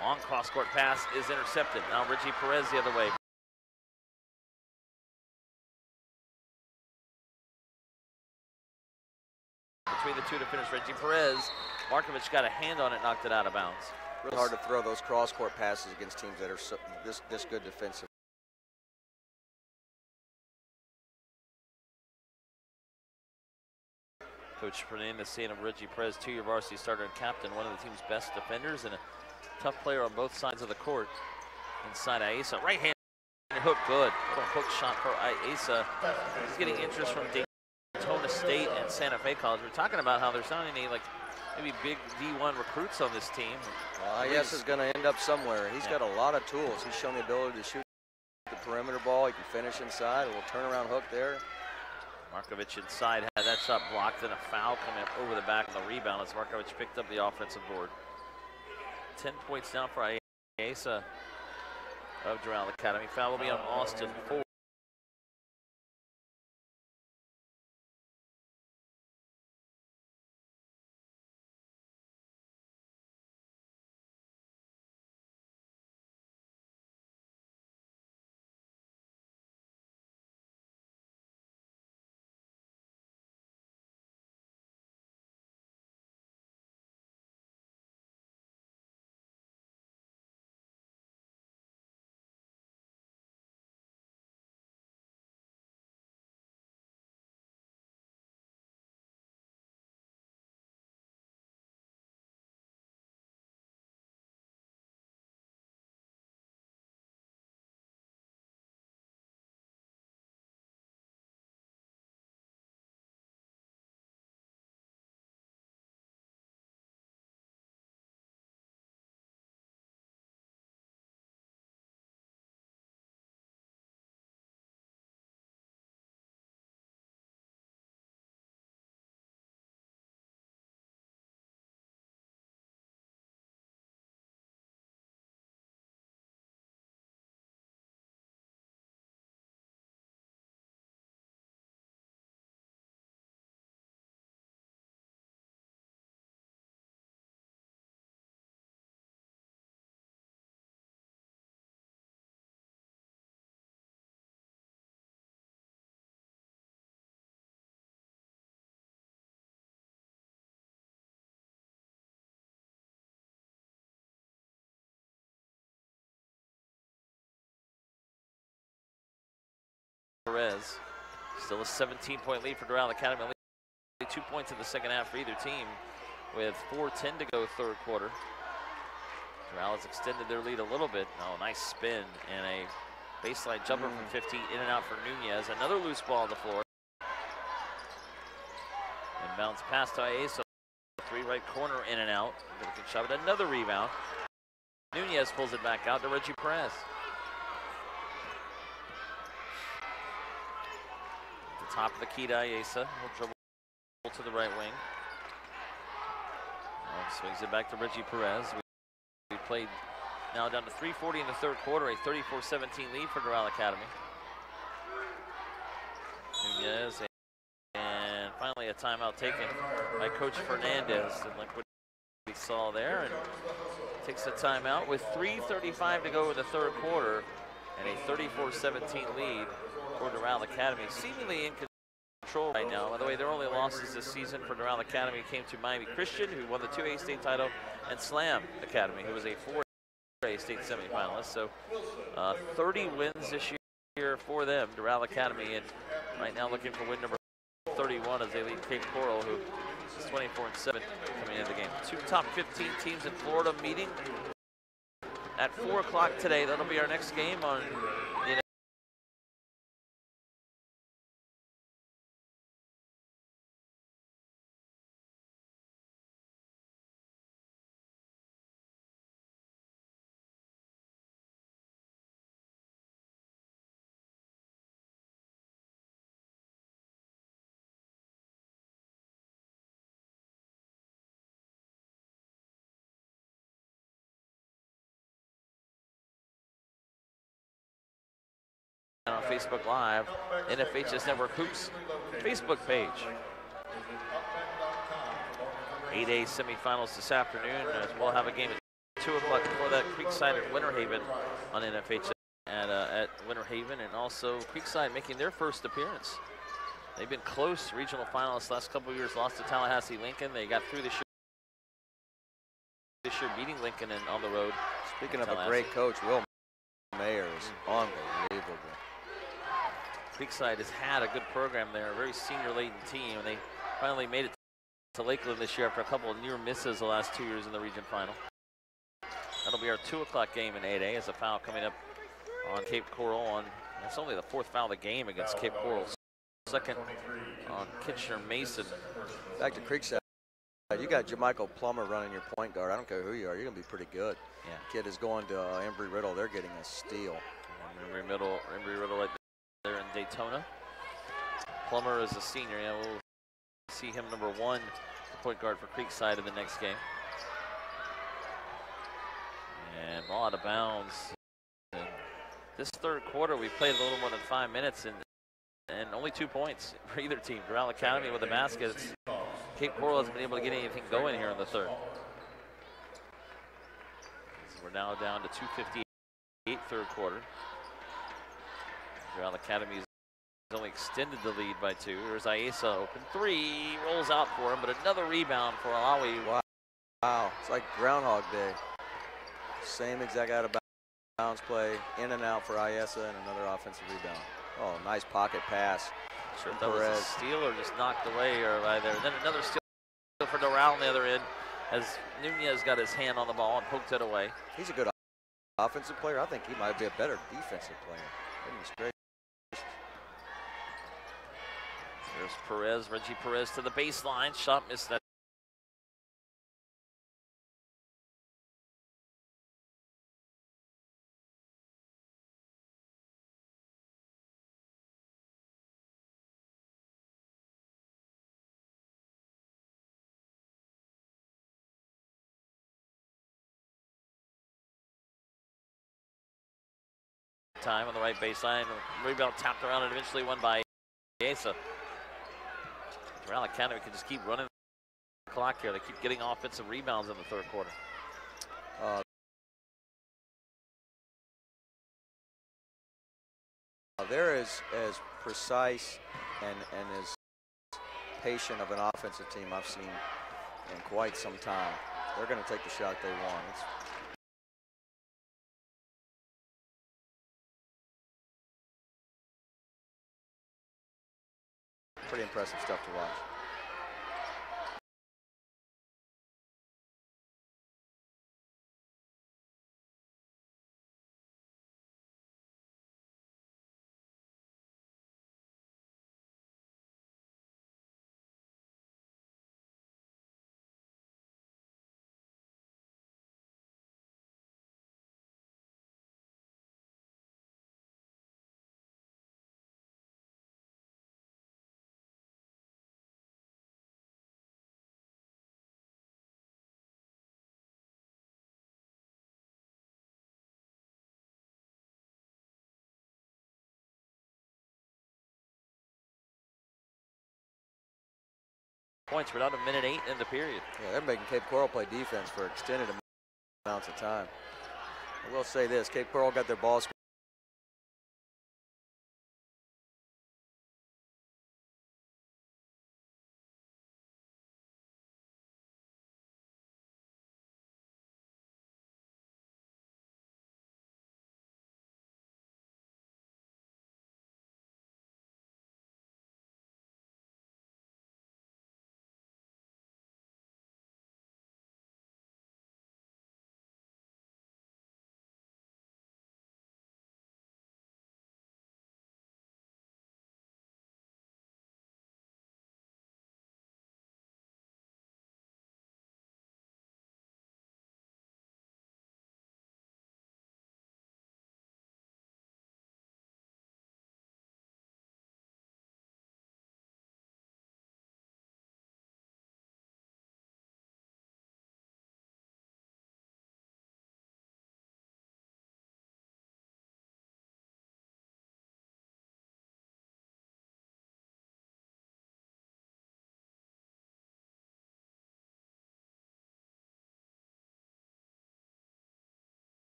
Long cross-court pass is intercepted. Now Reggie Perez the other way. Between the two to finish, Reggie Perez. Markovich got a hand on it, knocked it out of bounds. Really hard to throw those cross-court passes against teams that are this good defensively. Coach Fernandez saying of Reggie Perez, 2-year varsity starter and captain, one of the team's best defenders and a tough player on both sides of the court. Inside Ayesa, right hand hook, good. Little hook shot for Ayesa. He's getting interest from Daytona State and Santa Fe College. We're talking about how there's not any maybe big D1 recruits on this team. Well, Ayesa is going to end up somewhere. He's got a lot of tools. He's shown the ability to shoot the perimeter ball. He can finish inside. A little turnaround hook there. Markovich inside had that shot blocked, and a foul coming up over the back of the rebound as Markovich picked up the offensive board. 10 points down for Ayesa of Doral Academy. Foul will be on Austin 4. Perez. Still a 17-point lead for Doral Academy. Only 2 points in the second half for either team, with 4:10 to go third quarter. Doral has extended their lead a little bit. Oh, nice spin and a baseline jumper from 15, in and out for Nunez. Another loose ball on the floor. And bounce pass to Iesa. 3 right corner, in and out. They can shove it. Another rebound. Nunez pulls it back out to Reggie Perez. At the top of the key to Iesa. He'll dribble to the right wing. Swings it back to Reggie Perez. We played now down to 3:40 in the third quarter, a 34-17 lead for Doral Academy. Nunez, and finally a timeout taken by Coach Fernandez. And like what we saw there, and takes a timeout with 3:35 to go in the third quarter, and a 34-17 lead for Doral Academy. Seemingly in control right now. By the way, their only losses this season for Doral Academy came to Miami Christian, who won the 2A state title, and Slam Academy, who was a 4A state semifinalist. So 30 wins this year for them, Doral Academy, and right now looking for win number 31 as they lead Cape Coral, who is 24-7 coming into the game. 2 top 15 teams in Florida meeting at 4 o'clock today. That'll be our next game on the on Facebook Live, NFHS Network Hoops Facebook page. 8A semifinals this afternoon, as we'll have a game at 2 o'clock. Before that, Creekside at Winter Haven on NFHS at Winter Haven, and also Creekside making their first appearance. They've been close regional finalists last couple of years, lost to Tallahassee Lincoln. They got through this year beating Lincoln and on the road. Speaking of a great coach, Will Mayer is unbelievable. Creekside has had a good program there, a very senior-laden team, and they finally made it to Lakeland this year after a couple of near misses the last 2 years in the region final. That'll be our 2 o'clock game in 8A, as a foul coming up on Cape Coral. That's only the 4th foul of the game against Cape Coral. Second on Kitchener Mason. Back to Creekside. You got Jamichael Plummer running your point guard. I don't care who you are, you're going to be pretty good. Yeah. Kid is going to Embry-Riddle. They're getting a steal. Embry-Riddle right there in Daytona. Plummer is a senior. Yeah, we'll see him number 1, the point guard for Creekside in the next game. And ball out of bounds. And this third quarter, we played a little more than 5 minutes, and only 2 points for either team. Doral Academy with the baskets. Cape Coral hasn't been able to get anything going here in the third. So we're now down to 2:58 third quarter. Doral Academy has only extended the lead by 2. Here's Iesa, open 3, rolls out for him, but another rebound for Alawi. Wow, it's like Groundhog Day. Same exact out of bounds play, in and out for Iesa, and another offensive rebound. Oh, nice pocket pass. Sure, that was a steal or just knocked away or right there. And then another steal for Doral on the other end, as Nunez got his hand on the ball and poked it away. He's a good offensive player. I think he might be a better defensive player. Goodness gracious. There's Perez, Reggie Perez to the baseline. Shot missed that. Time on the right baseline. Rebound tapped around and eventually won by Iesa. Doral Academy can just keep running the clock here. They keep getting offensive rebounds in the third quarter. They're as precise and as patient of an offensive team I've seen in quite some time. They're going to take the shot they want. pretty impressive stuff to watch. Points. We're down to minute 8 in the period. Yeah, they're making Cape Coral play defense for extended amounts of time. I will say this, Cape Coral got their ball screen.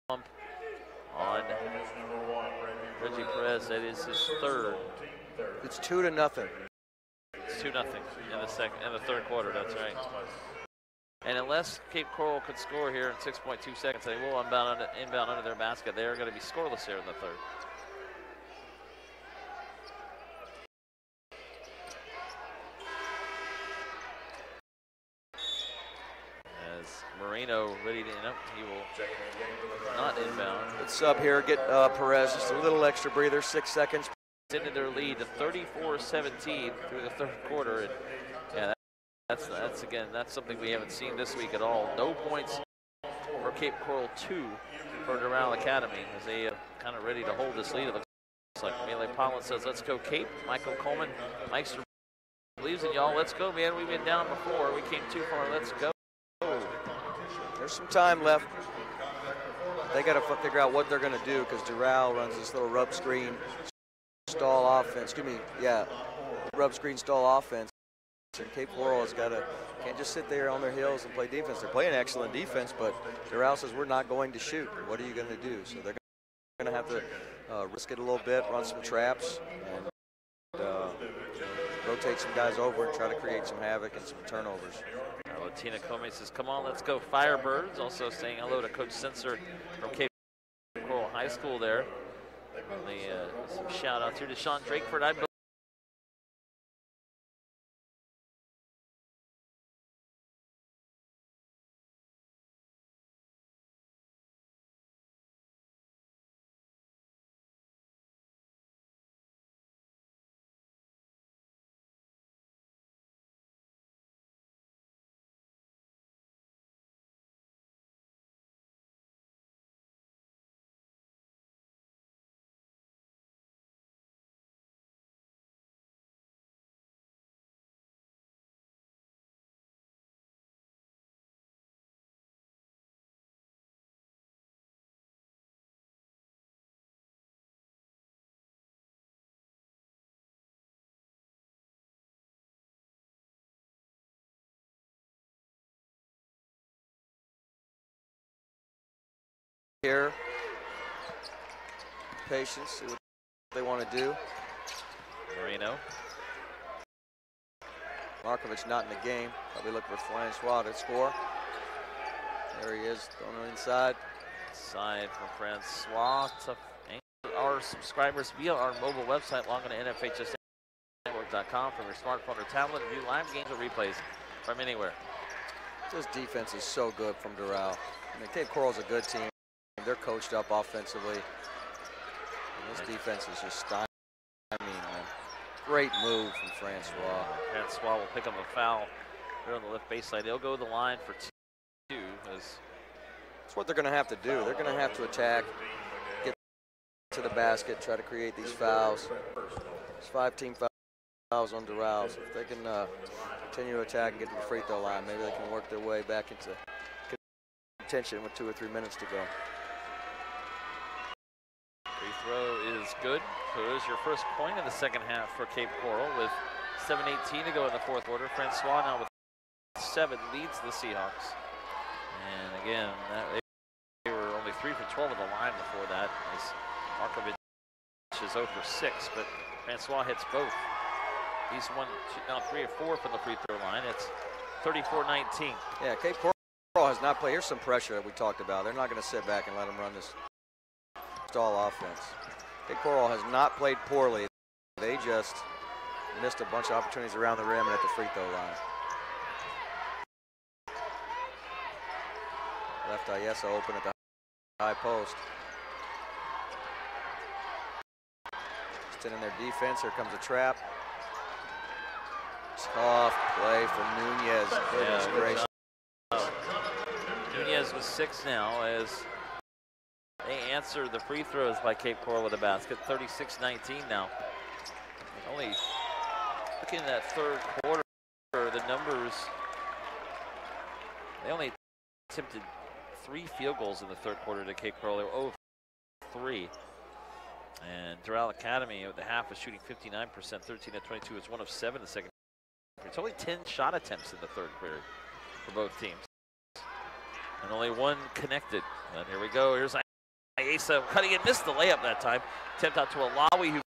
On Reggie Perez, that is his third. It's 2-0. It's 2-0 in the third quarter. That's right. And unless Cape Coral could score here in 6.2 seconds, they will inbound under their basket. They are going to be scoreless here in the third. As Marino ready to, he will not inbound. It's up here, get Perez just a little extra breather, 6 seconds. Into their lead to 34-17 through the third quarter. And yeah, that's something we haven't seen this week at all. No points for Cape Coral, 2 for Doral Academy as they kind of ready to hold this lead. It looks like Melee Pollen says, let's go Cape. Michael Coleman, Meister believes in y'all. Let's go, man. We've been down before. We came too far. Let's go. There's some time left. They got to figure out what they're going to do because Doral runs this little rub screen stall offense. Rub screen stall offense. And Cape Coral has got to, can't just sit there on their heels and play defense. They're playing excellent defense, but Doral says we're not going to shoot. What are you going to do? So they're going to have to risk it a little bit, run some traps, and rotate some guys over and try to create some havoc and some turnovers. Tina Comey says, come on, let's go Firebirds. Also saying hello to Coach Sensor from Cape Coral High School there. Some shout outs here to Sean Drakeford. I believe here, patience, see what they want to do. Marino. Markovich not in the game. Probably looking for Francois to score. There he is, going inside. Side from Francois. To our subscribers via our mobile website. Log on to NFHSNetwork.com from your smartphone or tablet. View live games or replays from anywhere. This defense is so good from Doral. I mean, Cape Coral's a good team. They're coached up offensively. And this defense is just stymied, man. Great move from Francois. Francois will pick up a foul here on the left baseline. They'll go to the line for two. That's what they're going to have to do. They're going to have to attack, get to the basket, try to create these fouls. There's 5 team fouls on Doral. So if they can continue to attack and get to the free throw line, maybe they can work their way back into contention with 2 or 3 minutes to go. Free throw is good. So there's your first point of the second half for Cape Coral with 7:18 to go in the fourth quarter. Francois now with 7 leads the Seahawks. And again, they were only 3 for 12 at the line before that. As Markovich is 0 for 6, but Francois hits both. He's now 3 or 4 from the free throw line. It's 34-19. Yeah, Cape Coral has not played. Here's some pressure that we talked about. They're not going to sit back and let them run this stall offense. Cape Coral has not played poorly. They just missed a bunch of opportunities around the rim and at the free throw line. Left Ayesa open at the high post. Just in their defense. Here comes a trap. Tough play from Nunez. Goodness gracious. Nunez with 6 now as they answer the free throws by Cape Coral with a basket. 36-19 now. Only looking at that third quarter, the numbers, they only attempted 3 field goals in the third quarter to Cape Coral. They were 0 for 3. And Doral Academy at the half was shooting 59%, 13-22. It's 1 of 7 in the second. It's only 10 shot attempts in the third period for both teams. And only 1 connected. And here we go. Here's Ayesa cutting and missed the layup that time. Attempt out to Alawi, who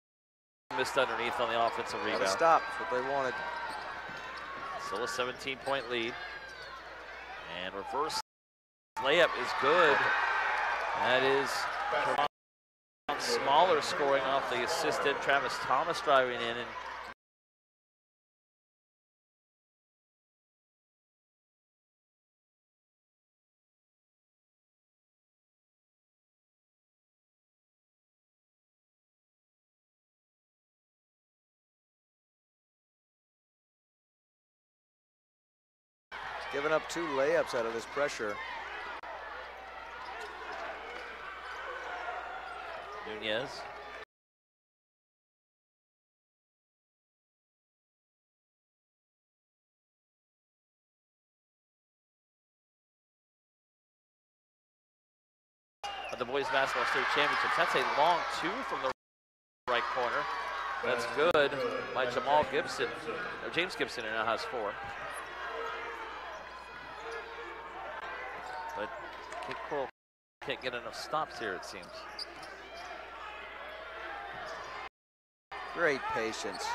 missed underneath on the offensive rebound. Stop. That's what they wanted. Still a 17-point lead. And reverse layup is good. That is Smaller scoring off the assistant. Travis Thomas driving in and giving up 2 layups out of this pressure. Nunez. Of the boys basketball state championships. That's a long 2 from the right corner. That's good by Jamal Gibson. Or James Gibson now has 4. But Cape Coral can't get enough stops here, it seems. Great patience.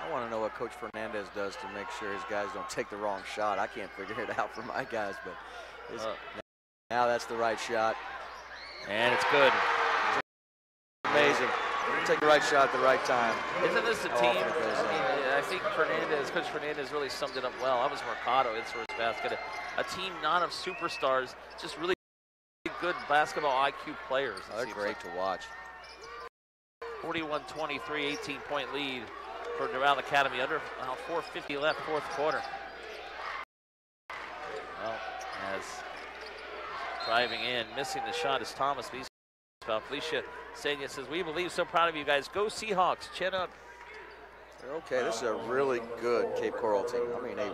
I want to know what Coach Fernandez does to make sure his guys don't take the wrong shot. I can't figure it out for my guys, but now that's the right shot. And it's good. Amazing. Take the right shot at the right time. Isn't this a team? I think Coach Fernandez really summed it up well. That was Mercado, his first basket. A team not of superstars, just really good basketball IQ players. They're great to watch. 41-23, 18-point lead for Doral Academy. Under 4:50 left, fourth quarter. Well, as driving in, missing the shot is Thomas. Felicia Sanya says, "We believe, so proud of you guys. Go Seahawks, chin up." Okay, this is a really good Cape Coral team. I mean, they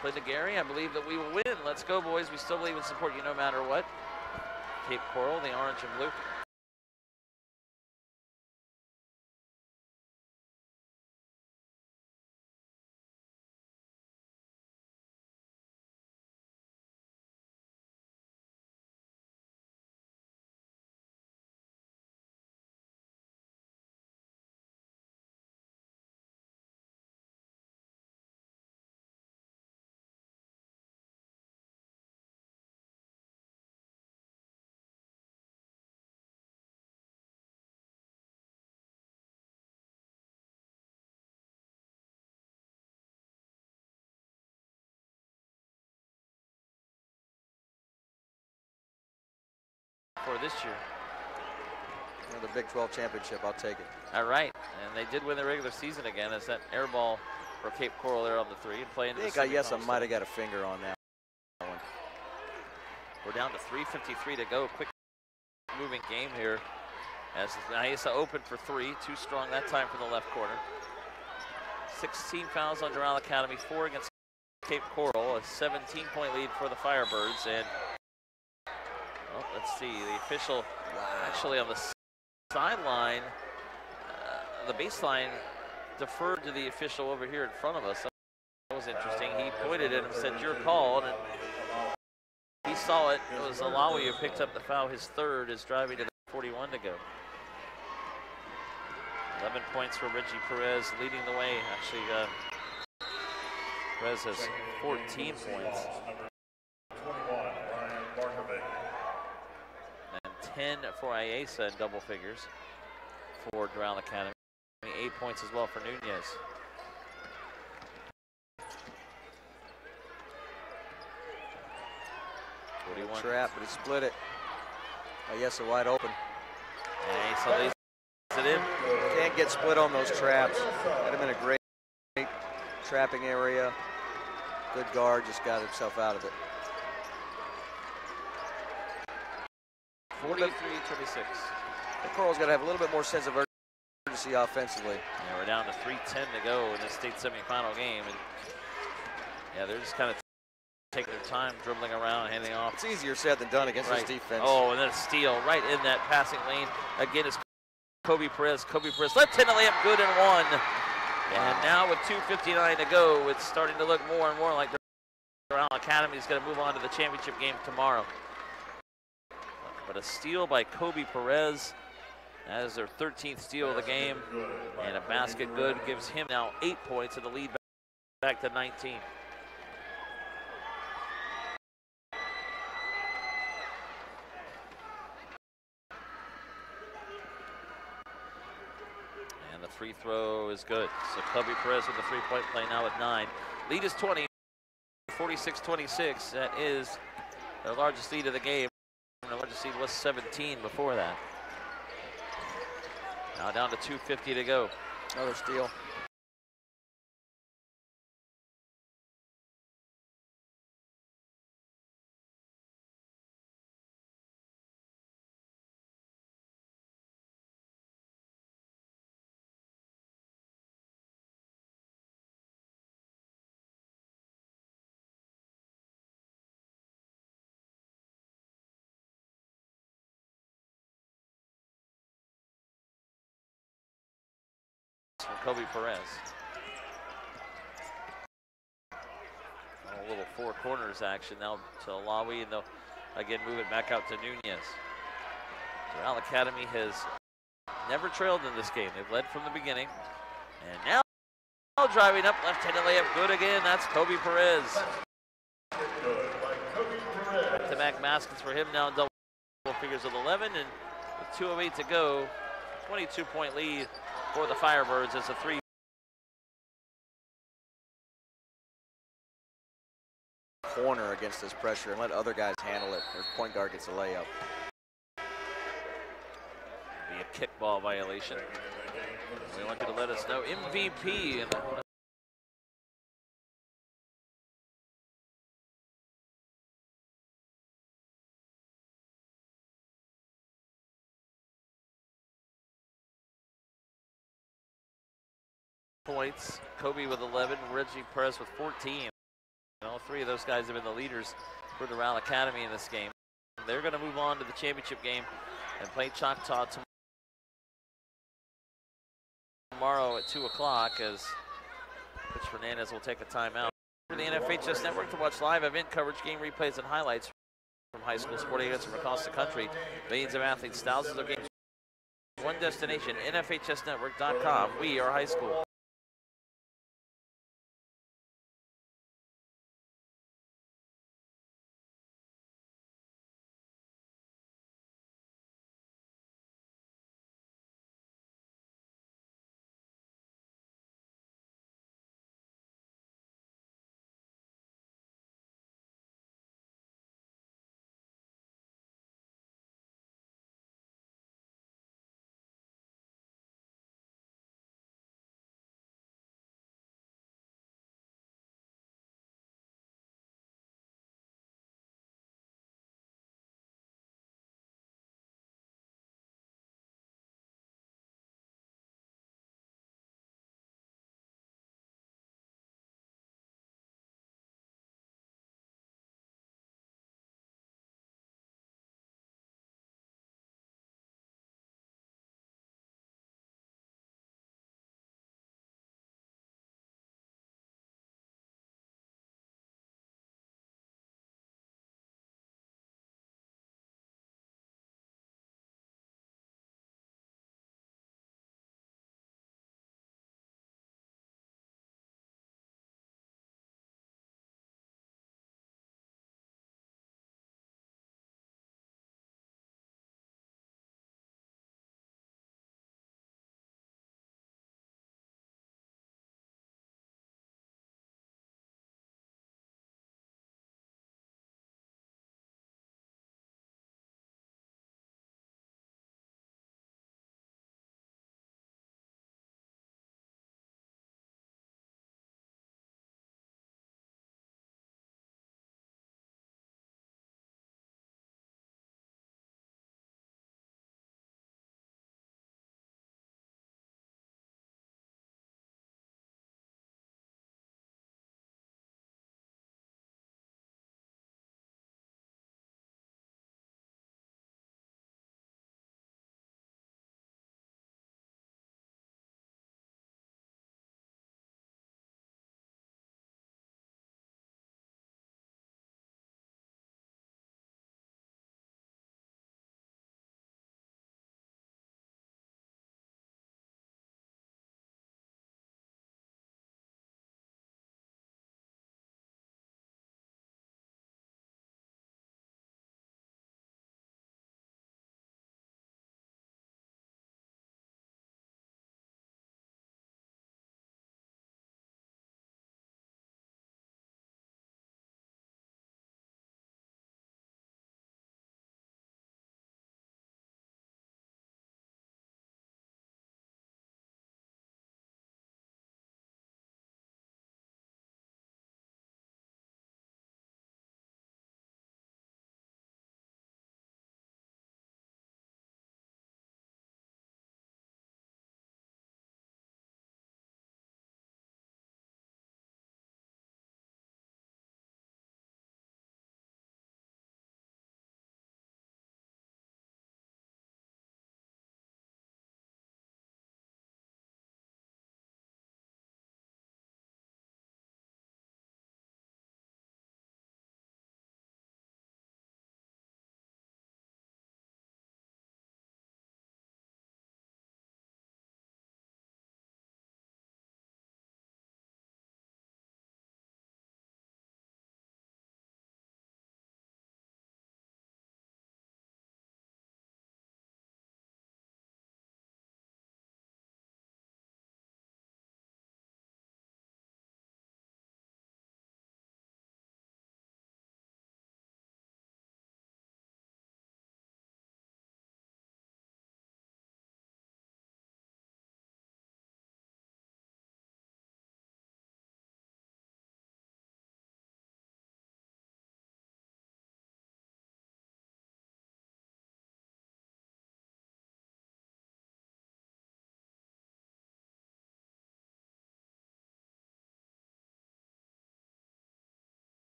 Clinton Gary, I believe that we will win. Let's go, boys. We still believe and support you no matter what. Cape Coral, the orange and blue. For this year. Another Big 12 championship, I'll take it. All right, and they did win the regular season again as that air ball for Cape Coral there on the 3 and playing. I think I might have got a finger on that one. We're down to 3:53 to go. Quick moving game here as Nyasa opened for 3, too strong that time from the left corner. 16 fouls on Doral Academy, 4 against Cape Coral, a 17-point lead for the Firebirds. And well, let's see, the official actually on the sideline, the baseline deferred to the official over here in front of us. That was interesting. He pointed at him and said, "You're called." And he saw it. It was Alawi who picked up the foul. His third is driving to the 41 to go. 11 points for Reggie Perez, leading the way. Actually, Perez has 14 points. And 10 for Ayesa in double figures for Doral Academy. 8 points as well for Nunez. Trap, but he split it. Ayesa wide open. And Ayesa leads it in. Can't get split on those traps. Had him in a great trapping area. Good guard, just got himself out of it. 43-26. The Coral's got to have a little bit more sense of urgency offensively. Yeah, we're down to 3:10 to go in this state semifinal game. And yeah, they're just kind of taking their time, dribbling around, handing off. It's easier said than done against this defense. Oh, and then a steal right in that passing lane. Again, it's Kobe Perez. Kobe Perez left-handed layup, good and one. And now with 2:59 to go, it's starting to look more and more like Doral Academy is going to move on to the championship game tomorrow. But a steal by Kobe Perez. That is their 13th steal of the game. And a basket good gives him now 8 points and the lead back to 19. And the free throw is good. So Kobe Perez with the three-point play now with 9. Lead is 20, 46-26. That is their largest lead of the game. Their largest lead was 17 before that. Now down to 2:50 to go. Another steal. From Kobe Perez. A little four corners action now to Alawi, and they'll again move it back out to Nunez. Doral Academy has never trailed in this game. They've led from the beginning. And now driving up, left-handed layup, good again. That's Kobe Perez. Back-to-back baskets for him now, double figures of 11, and with 2:08 to go, 22-point lead for the Firebirds as a 3 corner against this pressure and let other guys handle it. Their point guard gets a layup. Be a kickball violation. We want you to let us know MVP and points. Kobe with 11, Reggie Perez with 14. All three of those guys have been the leaders for Doral Academy in this game. They're going to move on to the championship game and play Choctaw tomorrow at 2 o'clock as Coach Fernandez will take a timeout. For the NFHS Network to watch live event coverage, game replays, and highlights from high school sporting events from across the country. Millions of athletes, thousands of games. One destination, NFHSnetwork.com. We are high school.